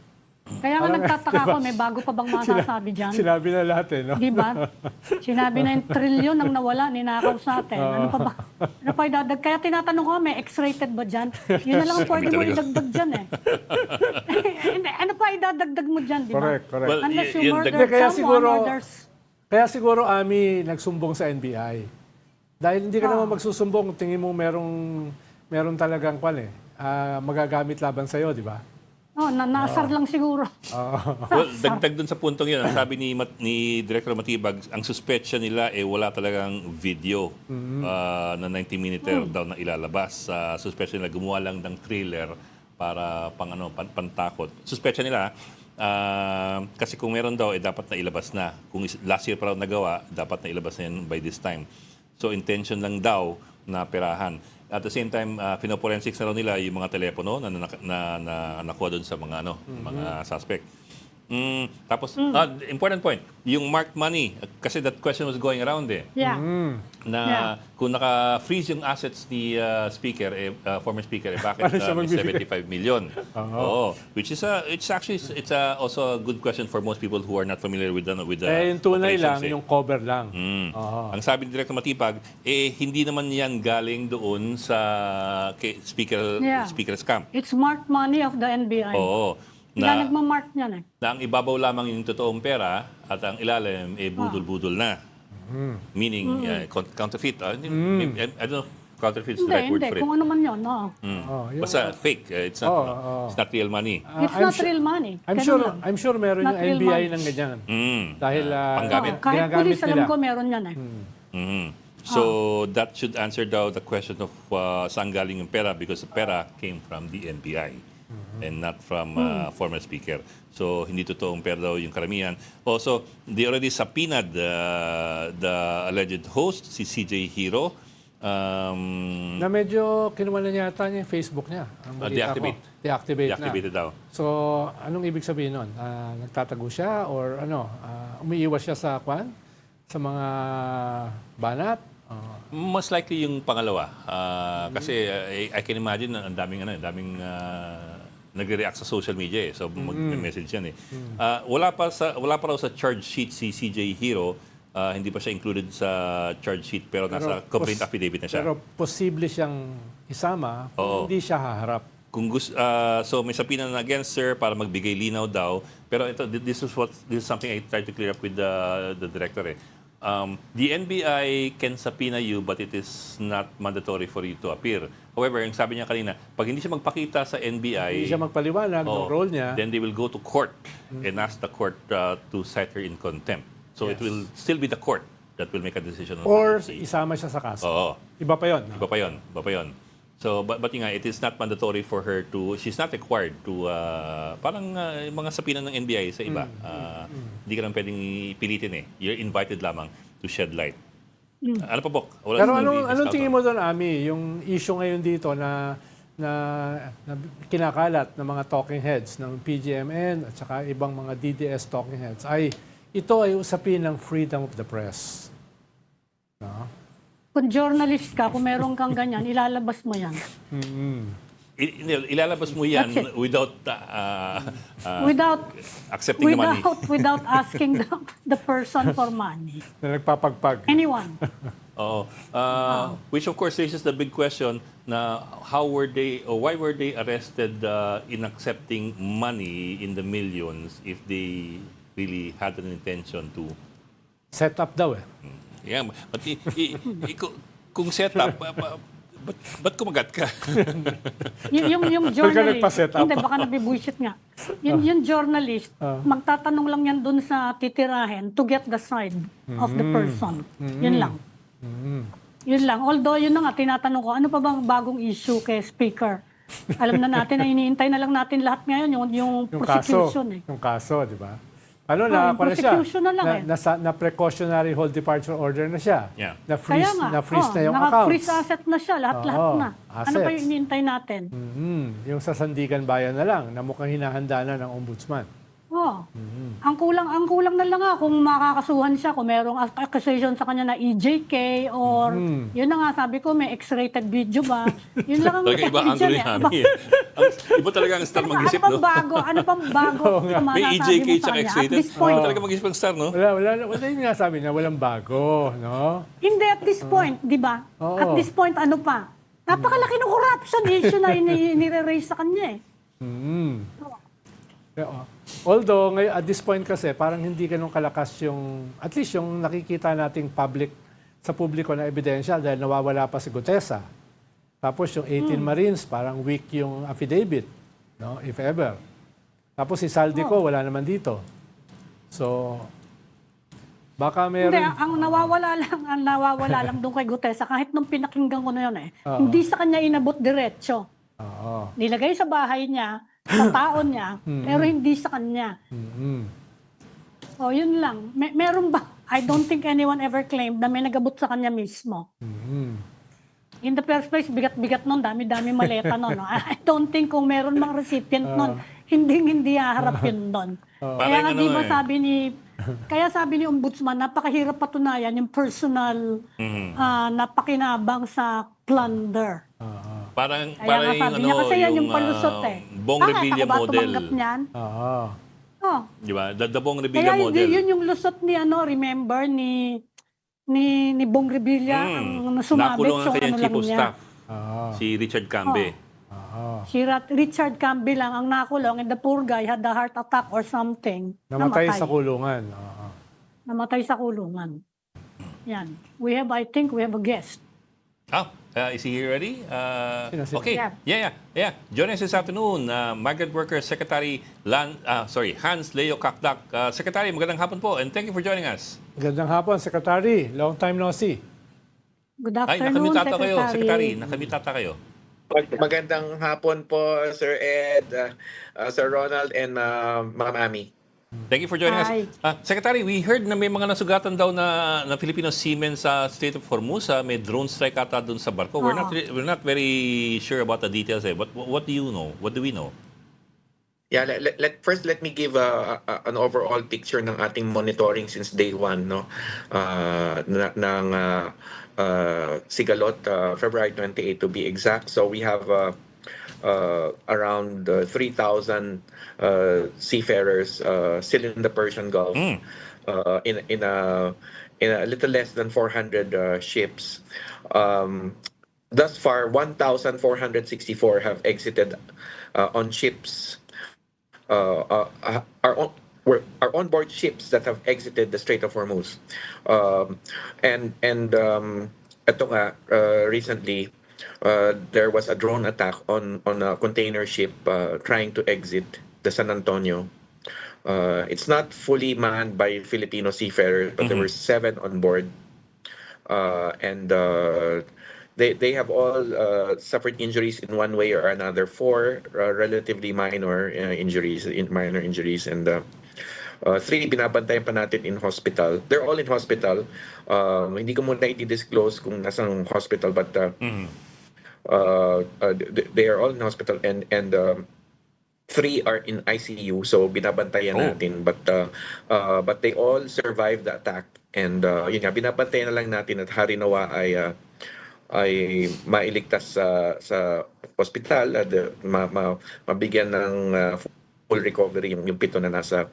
Kaya nga nagtataka ako, may bago pa bang masasabi dyan? Sinabi na lahat eh, no? Di ba? Sinabi na yung trilyon ang nawala, ninakaw sa atin. Ano pa ba? Ano pa idadagdag? Kaya tinatanong ko, may X-rated ba dyan? Yun na lang ang pwede mo idagdag dyan eh. Ano pa idadagdag mo dyan, di ba? Correct. Well, Unless you yun, murder kaya someone siguro- or there's... Kaya siguro, Ami, nagsumbong sa NBI. Dahil hindi ka naman magsusumbong kung tingin mo meron talagang magagamit laban sa'yo, di ba? Naasar lang siguro. Well, dagdag dun sa puntong yun, ang sabi ni Director Matibag, ang suspetsya nila wala talagang video na 90-minute daw na ilalabas. Suspetsya nila gumawa lang ng trailer para pantakot. Suspetsya nila, kasi kung meron daw, dapat na ilabas na. Kung last year pa raw nagawa, dapat na ilabas na yan by this time. So intention lang daw na perahan. At the same time, pinoforensics na raw nila yung mga telepono na nakuha doon sa mga mga suspect. Tapos, important point, yung marked money, kasi that question was going around Yeah. na kung naka-freeze yung assets ni speaker, former speaker, bakit Paano siya may magbibigay? 75 million? Oo. Which is it's also a good question for most people who are not familiar with the Yung tunay lang, operations, yung cover lang. Ang sabi ni Director Matipag, hindi naman yan galing doon sa speaker's camp. It's marked money of the NBI. Oo. Sila nagmamark niyan Na ang ibabaw lamang yung totoong pera at ang ilalim budol-budol na. Meaning counterfeit. I don't know if counterfeit is the right word for it. Kung ano man yun. Basta fake. It's not real money. It's not real money. I'm sure meron Not yung real NBI money. ng ganyan. Mm. Dahil Panggamit. Kahit ginagamit police, alam nila. ko meron yan So that should answer daw the question of saan galing yung pera, because the pera came from the NBI and not from former speaker. So hindi totoong pera daw yung karamihan. Also, they already subpoenaed the alleged host, si CJ Hiro. Na medyo kinuha na yata niya yung Facebook niya. Ang balita ko. Deactivate na. Deactivated daw. So, anong ibig sabihin nun? Nagtatago siya or umiiwas siya sa sa mga banat? Most likely yung pangalawa. Kasi I can imagine na ang daming nagre-react sa social media So mag-message yan wala pa raw sa charge sheet si CJ Hiro. Hindi pa siya included sa charge sheet pero nasa complaint affidavit na siya. Pero posible siyang isama kung hindi siya haharap. Kung gusto, so may subpoena na against sir para magbigay linaw daw. Pero this is something I tried to clear up with the director The NBI can subpoena you but it is not mandatory for you to appear. However, yung sabi niya kanina, pag hindi siya magpakita sa NBI, Hindi siya magpaliwanag ng role niya. then they will go to court and ask the court to cite her in contempt. So it will still be the court that will make a decision on Or whether isama siya sa kaso. Oo. Iba pa yun. Iba pa yun. So, but yun nga, it is not mandatory for her she's not required to, parang mga sapinan ng NBI sa iba. Hindi ka naman pwedeng pilitin You're invited lamang to shed light. Ano pa, Bok? Pero anong tingin mo doon, Ami? Yung issue ngayon dito na kinakalat ng mga talking heads ng PGMN at saka ibang mga DDS talking heads ito ay usapin ng freedom of the press. No? Kung journalist ka, kung meron kang ganyan, ilalabas mo yan. Ilalabas mo yan That's it. without Without accepting the money. without asking the person for money. Na nagpapagpag. Anyone. Oo. Which of course raises the big question na why were they arrested in accepting money in the millions if they really had an intention to Set up daw Yeah, but kung set up, ba't kumagat ka? yung journalist, nagpa-set up. hindi, baka nabibuisit nga. Yung journalist, magtatanong lang yan dun sa titirahin to get the side of the person. Yun lang. Yun lang. Although, yun na nga, tinatanong ko, ano pa bang bagong issue kay Speaker? Alam na natin na iniintay na lang natin lahat ngayon, yung prosecution. Yung kaso, di ba? Ano yung na siya? prosecution na lang Na precautionary hold departure order na siya. Yeah. Na-freeze Kaya nga, na yung naka-freeze accounts. asset na siya, lahat-lahat Oo, na. Ano pa assets. yung iniintay natin? Yung sa Sandigan Bayan na lang, na mukhang hinahanda na ng ombudsman. Ang kulang na lang kung makakasuhan siya, kung merong accusation sa kanya na EJK or yun na nga, sabi ko, may X-rated video ba? Yun lang ang Talaga iba ang dyan, gulo namin. Iba talaga ang star mag-isip, no? Ano pang bago? May EJK tsaka At X-rated. this point, Iba talaga mag-isip ang star, no? Wala yung nga sabi niya, walang bago, no? hindi at this point, di ba? Oo. At this point, ano pa? Napakalaki ng corruption issue na nire-raise sa kanya Although, ngayon, at this point kasi, parang hindi ganun kalakas yung, at least yung nakikita nating sa publiko na ebidensya dahil nawawala pa si Gutesa. Tapos yung 18 Marines, parang weak yung affidavit, no? If ever. Tapos si Saldico, wala naman dito. So, baka meron... Hindi, ang nawawala lang doon kay Gutesa, kahit nung pinakinggan ko na yun hindi sa kanya inabot diretso. Oo. Nilagay sa bahay niya, sa taon niya, pero hindi sa kanya. So, yun lang. Meron ba? I don't think anyone ever claimed na may nagabot sa kanya mismo. In the first place, bigat-bigat nun, dami-dami maleta nun. I don't think kung meron mang recipient nun, hindi haharap yun nun. Kaya nga Parang di ba eh. sabi ni Ombudsman, napakahirap patunayan yung personal napakinabang sa plunder. Parang Kaya nga sabi niya, kasi yan yung palusot Bong Revilla ako ba model. tumanggap niyan? Oo. Oh. Di ba? The Bong Revilla Kaya model. yun yung lusot ni remember ni Bong Revilla ang sumabit. Nakulong ang So, kanyang ano chief lang of niya. staff, si Richard Cambe. Si Richard Camby lang ang nakulong and the poor guy had a heart attack or something. Namatay sa kulungan. Oo. Namatay sa kulungan. Yan. I think we have a guest. Is he here ready? Sino? Okay. Yeah. Joining us this afternoon, Migrant Workers Secretary Hans Leo Kakdak. Secretary, magandang hapon po and thank you for joining us. Magandang hapon, Secretary. Long time no see. Good Ay, afternoon, nakamit ata kayo, Secretary. Secretary. Nakamit ata kayo. Magandang hapon po, Sir Ed, Sir Ronald, and Ma'am Ami. Thank you for joining Hi. us. Secretary, we heard na may mga nasugatan daw na Filipino seamen sa Strait of Hormuz. May drone strike ata doon sa barko. We're not very sure about the details. But what do you know? What do we know? Yeah, first let me give an overall picture ng ating monitoring since day one, no? Ng Sigalot, February 28 to be exact. So we have around 3,000 seafarers still in the Persian Gulf, in a little less than 400 ships. Thus far, 1,464 have exited on ships. Our onboard ships that have exited the Strait of Hormuz, ito nga, recently there was a drone attack on a container ship trying to exit the San Antonio. It's not fully manned by Filipino seafarers, but there were 7 on board, and they have all suffered injuries in one way or another. 4 relatively minor injuries, and 3 binabantayan pa natin in hospital. They're all in hospital. Hindi ko muna i-disclose kung nasang hospital, but they are all in hospital, and 3 are in ICU, so binabantayan natin. But they all survived the attack, and yun nga, binabantayan na lang natin at hari nawa ay mailigtas sa hospital at mabigyan ng full recovery yung 7 na nasa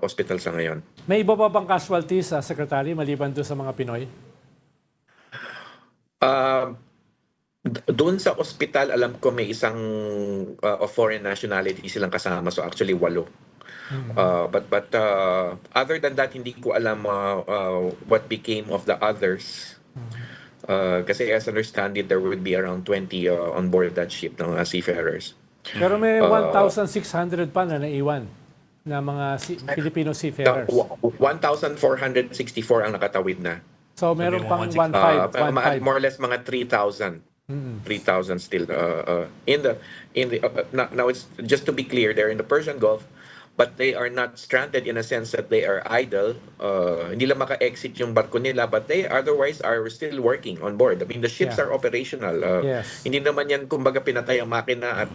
hospital sa ngayon. May iba pa bang casualties, Secretary, maliban doon sa mga Pinoy? Doon sa ospital, alam ko may isang of foreign nationality silang kasama, so actually 8. But other than that, hindi ko alam what became of the others. Kasi as I understand it, there would be around 20 on board that ship ng seafarers. Pero may 1,600 pa na naiwan na mga Filipino seafarers. 1,464 ang nakatawid na. So meron pang 1,500. More or less mga 3,000. 3,000 still now it's just to be clear, they're in the Persian Gulf, but they are not stranded in a sense that they are idle. Hindi lang maka-exit yung barko nila, but they otherwise are still working on board. I mean, the ships are operational. Yes. Hindi naman yan kumbaga pinatay ang makina at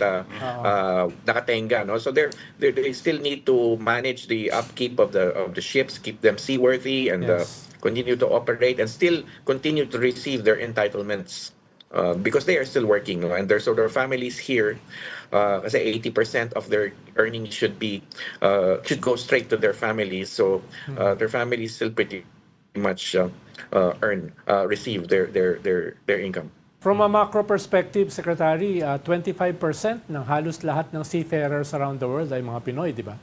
nakatenga, no? So they still need to manage the upkeep of the ships, keep them seaworthy, and continue to operate and still continue to receive their entitlements. Because they are still working, no? And their families here, kasi 80% of their earnings should go straight to their families. So their families still pretty much receive their income. From a macro perspective, Secretary, 25% ng halos lahat ng seafarers around the world ay mga Pinoy, di ba?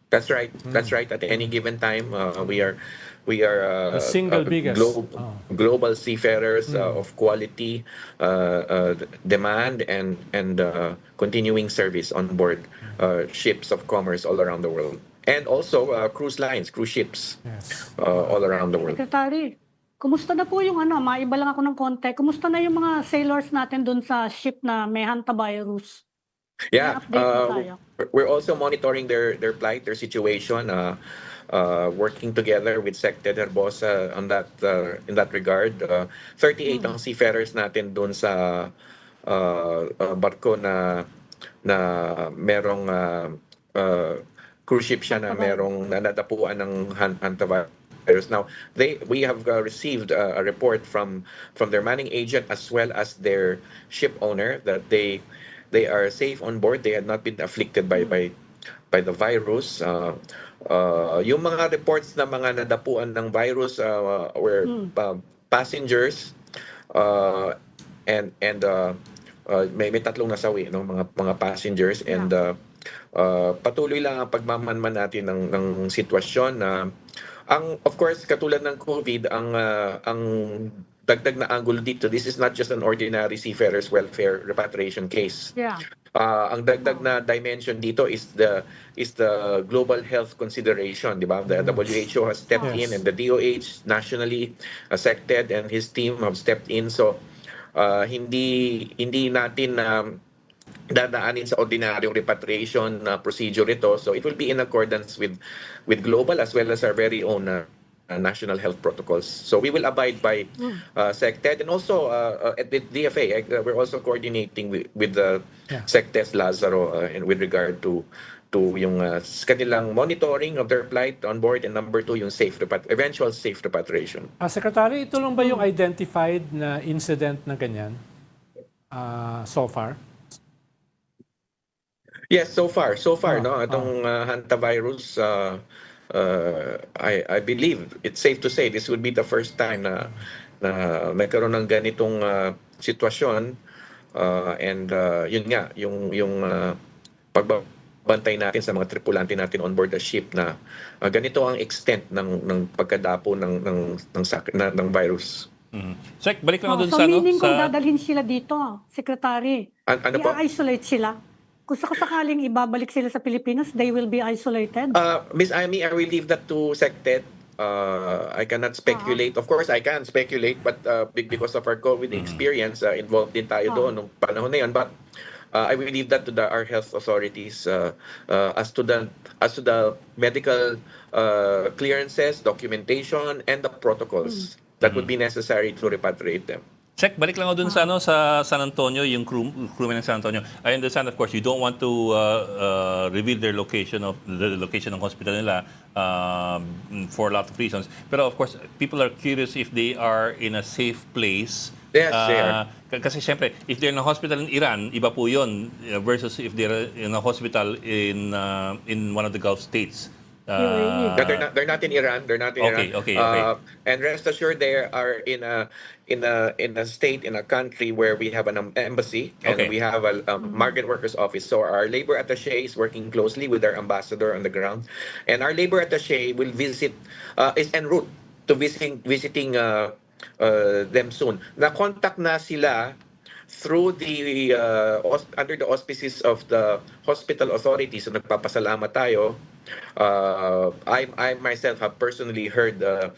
That's right. That's right. At any given time, we are The single biggest. global seafarers of quality, demand, and continuing service on board ships of commerce all around the world, and also cruise lines, cruise ships Yes. all around the world. Secretary, kumusta na po yung maiba lang ako ng konti, kumusta na yung mga sailors natin dun sa ship na may hantavirus? Yeah, May update na tayo. we're also monitoring their plight, their situation, working together with SecTed Herbosa on that in that regard. 38 ang seafarers natin doon sa barko na merong cruise ship siya na merong nadapuan ng hantavirus. Now, we have received a report from their manning agent as well as their ship owner that they are safe on board. They had not been afflicted by the virus. Yung mga reports na mga nadapuan ng virus were passengers and may tatlong nasawi, no, mga passengers, and patuloy lang ang pagmamanman natin ng sitwasyon na of course katulad ng COVID, ang dagdag na angulo dito, this is not just an ordinary seafarers welfare repatriation case. Yeah. Ang dagdag na dimension dito is the global health consideration, di ba? The WHO has stepped in, and the DOH nationally, SecTed and his team have stepped in. So hindi natin dadaanin sa ordinaryong repatriation procedure ito. So it will be in accordance with global as well as our very own national health protocols. So we will abide by SecTed, and also at the DFA. We're also coordinating with the SecTed Lazaro and with regard to yung kanilang monitoring of their plight on board, and number 2 yung eventual safe repatriation. Secretary, ito lang ba yung identified na incident na ganyan so far? Yes, so far, no, itong hantavirus, I believe it's safe to say this would be the first time na nagkaroon ng ganitong sitwasyon, and yun nga yung pagbabantay natin sa mga tripulante natin on board the ship na ganito ang extent ng pagkadapo ng virus. Sec, balik lang doon So sa meaning kung dadalhin sila dito, Secretary, Ano po? i-isolate sila? Kung sakaling ibabalik sila sa Pilipinas, they will be isolated? Miss Amy, I will leave that to SecTed. I cannot speculate. Of course, I can speculate, but because of our COVID experience, involved din tayo doon nung panahon na yun. But I will leave that to our health authorities as to the medical clearances, documentation, and the protocols that would be necessary to repatriate them. Check, balik lang ako dun sa sa San Antonio, yung crewmen ng San Antonio. I understand, of course, you don't want to reveal the location ng hospital nila for a lot of reasons. Pero of course, people are curious if they are in a safe place. Yes, they are. Kasi syempre, if they're in a hospital in Iran, iba po yun versus if they're in a hospital in one of the Gulf states. They're not in Iran. They're not in Iran. Okay. And rest assured, they are in a state, in a country where we have an embassy, and we have a migrant workers office. So our labor attaché is working closely with our ambassador on the ground, and our labor attaché will visit is en route to visiting them soon. Na-contact na sila through the under the auspices of the hospital authorities. So nagpapasalamat tayo. I myself have personally heard the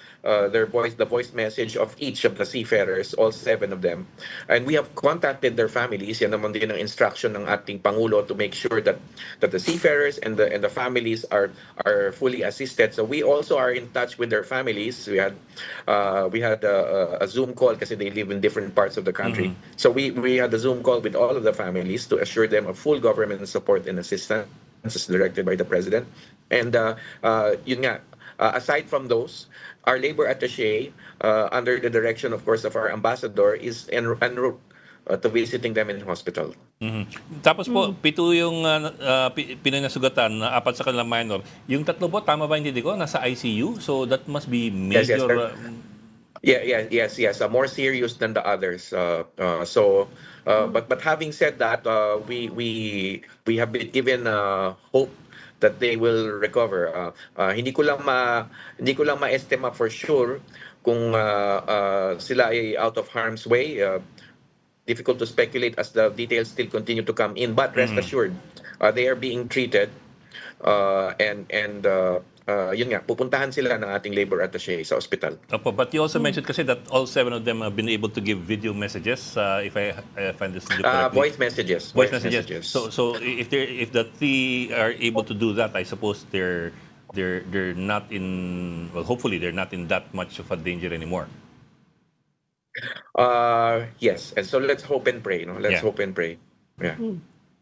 voice message of each of the seafarers, all 7 of them, and we have contacted their families. Yan naman din ang instruction ng ating Pangulo to make sure that the seafarers and the families are fully assisted. So we also are in touch with their families. We had a Zoom call kasi they live in different parts of the country. So we had a Zoom call with all of the families to assure them of full government support and assistance as directed by the President. And yun nga, aside from those, our labor attaché, under the direction, of course, of our ambassador, is en route to visiting them in hospital. Tapos po, 7 yung Pinoy na sugatan, 4 sa kanilang minor. Yung 3 po, tama ba hindi ko, nasa ICU? So that must be major... Yes. More serious than the others. But having said that, we have been given hope that they will recover. Hindi ko lang ma-estimate for sure kung sila ay out of harm's way. Difficult to speculate as the details still continue to come in, but rest assured, they are being treated, and yun nga, pupuntahan sila ng ating labor attaché sa ospital. Opo, but you also mentioned kasi that all 7 of them have been able to give video messages, if I understood you correctly. Voice messages. Voice messages. So if the 3 are able to do that, I suppose they're not in, well, hopefully they're not in that much of a danger anymore. Yes, and so let's hope and pray. No? Let's Yeah. hope and pray. Yeah.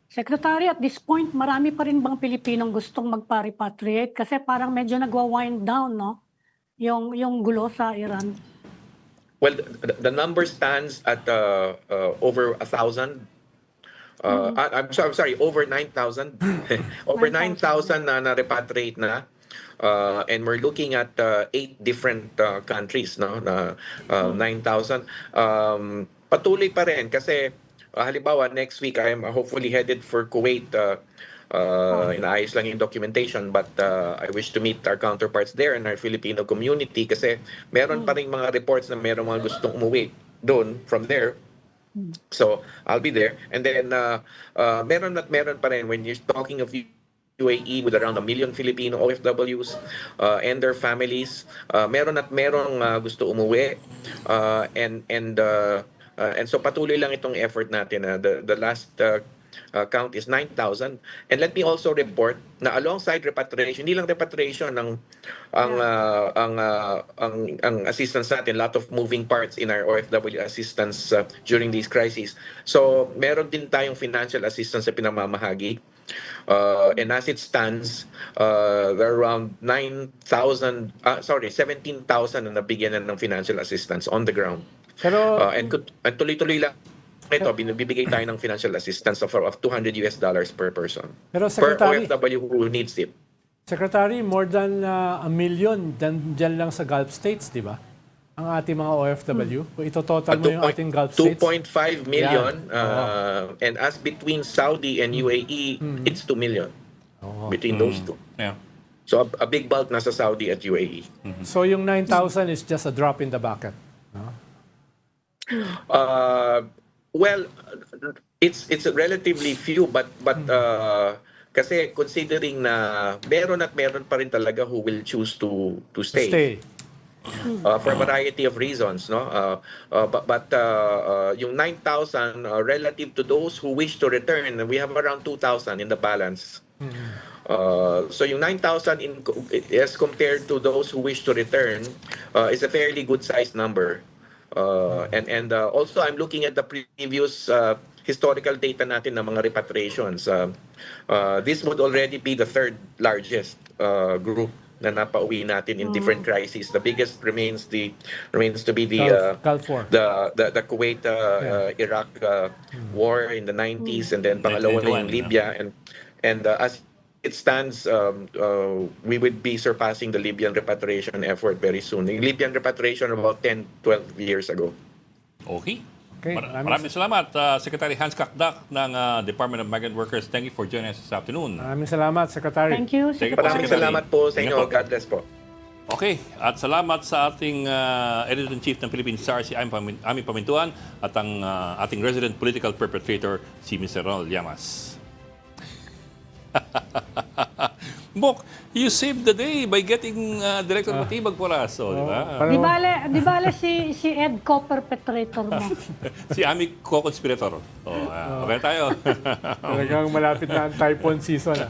Secretary, at this point, marami pa rin bang Pilipinong gustong magpa-repatriate? Kasi parang medyo nagwa-wind down, no? Yung gulo sa Iran. Well, the number stands at over 1,000. I'm sorry, over 9,000. Over 9,000 na repatriate na. And we're looking at 8 different countries, no? Na 9,000. Patuloy pa rin kasi halimbawa next week I'm hopefully headed for Kuwait. Inaayos lang yung documentation, but I wish to meet our counterparts there in our Filipino community kasi meron pa ring mga reports na meron mga gustong umuwi doon from there. So I'll be there, and then meron pa rin when you're talking of UAE with around 1 million Filipino OFWs and their families, meron gusto umuwi, and so patuloy lang itong effort natin. The last count is 9,000, and let me also report na alongside repatriation, hindi lang repatriation ang assistance natin, lot of moving parts in our OFW assistance during these crises. So meron din tayong financial assistance sa pinamamahagi. And as it stands, there are around 17,000 na nabigyan na ng financial assistance on the ground. Pero And tuloy-tuloy lang ito, binibigay tayo ng financial assistance of $200 per person. Pero Per Secretary, OFW who needs it. Secretary, more than 1 million dyan lang sa Gulf States, di ba? Ang ating mga OFW. Kung ito-total mo yung ating Gulf States. 2.5 million. Yan. And as between Saudi and UAE, it's 2 million. Between those two. Yeah. So a big bulk nasa Saudi at UAE. So yung 9,000 is just a drop in the bucket. No? Well, it's relatively few, but kasi considering na meron pa rin talaga who will choose to stay. For a variety of reasons, no? But yung 9,000 relative to those who wish to return, we have around 2,000 in the balance. So yung 9,000 as compared to those who wish to return is a fairly good sized number. And also I'm looking at the previous historical data natin ng mga repatriations. This would already be the third largest group na napauwi natin in different crises. The biggest remains to be the Gulf War. the Kuwait Iraq war in the 90s, and then pangalawa na yung 1991, Libya, and as it stands, we would be surpassing the Libyan repatriation effort very soon. Yung Libyan repatriation about 10-12 years ago. Okay. Okay, Maraming salamat, Secretary Hans Kakdak ng Department of Migrant Workers. Thank you for joining us this afternoon. Maraming salamat, Secretary. Thank you, Thank you po, Maraming Secretary. salamat po sa inyo. Ingat po. God bless po. Okay, at salamat sa ating Editor-in-Chief ng Philippine Star, si Ami Pamintuan, at ang ating resident political perpetrator, si Mr. Ronald Llamas. Bok, you saved the day by getting Director Matibag for us. So, di ba? Di bale si Ed co-perpetrator mo. Si Ami co-conspirator. Okay tayo. Talagang malapit na ang typhoon season.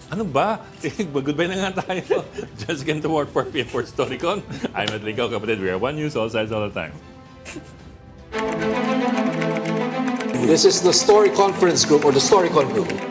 Ano ba? Goodbye na nga tayo. Just get to work 4 p.m. for Storycon. I'm at Ligaw, kapatid. We are One News, all sides, all the time. This is the Story Conference Group or the Storycon Group.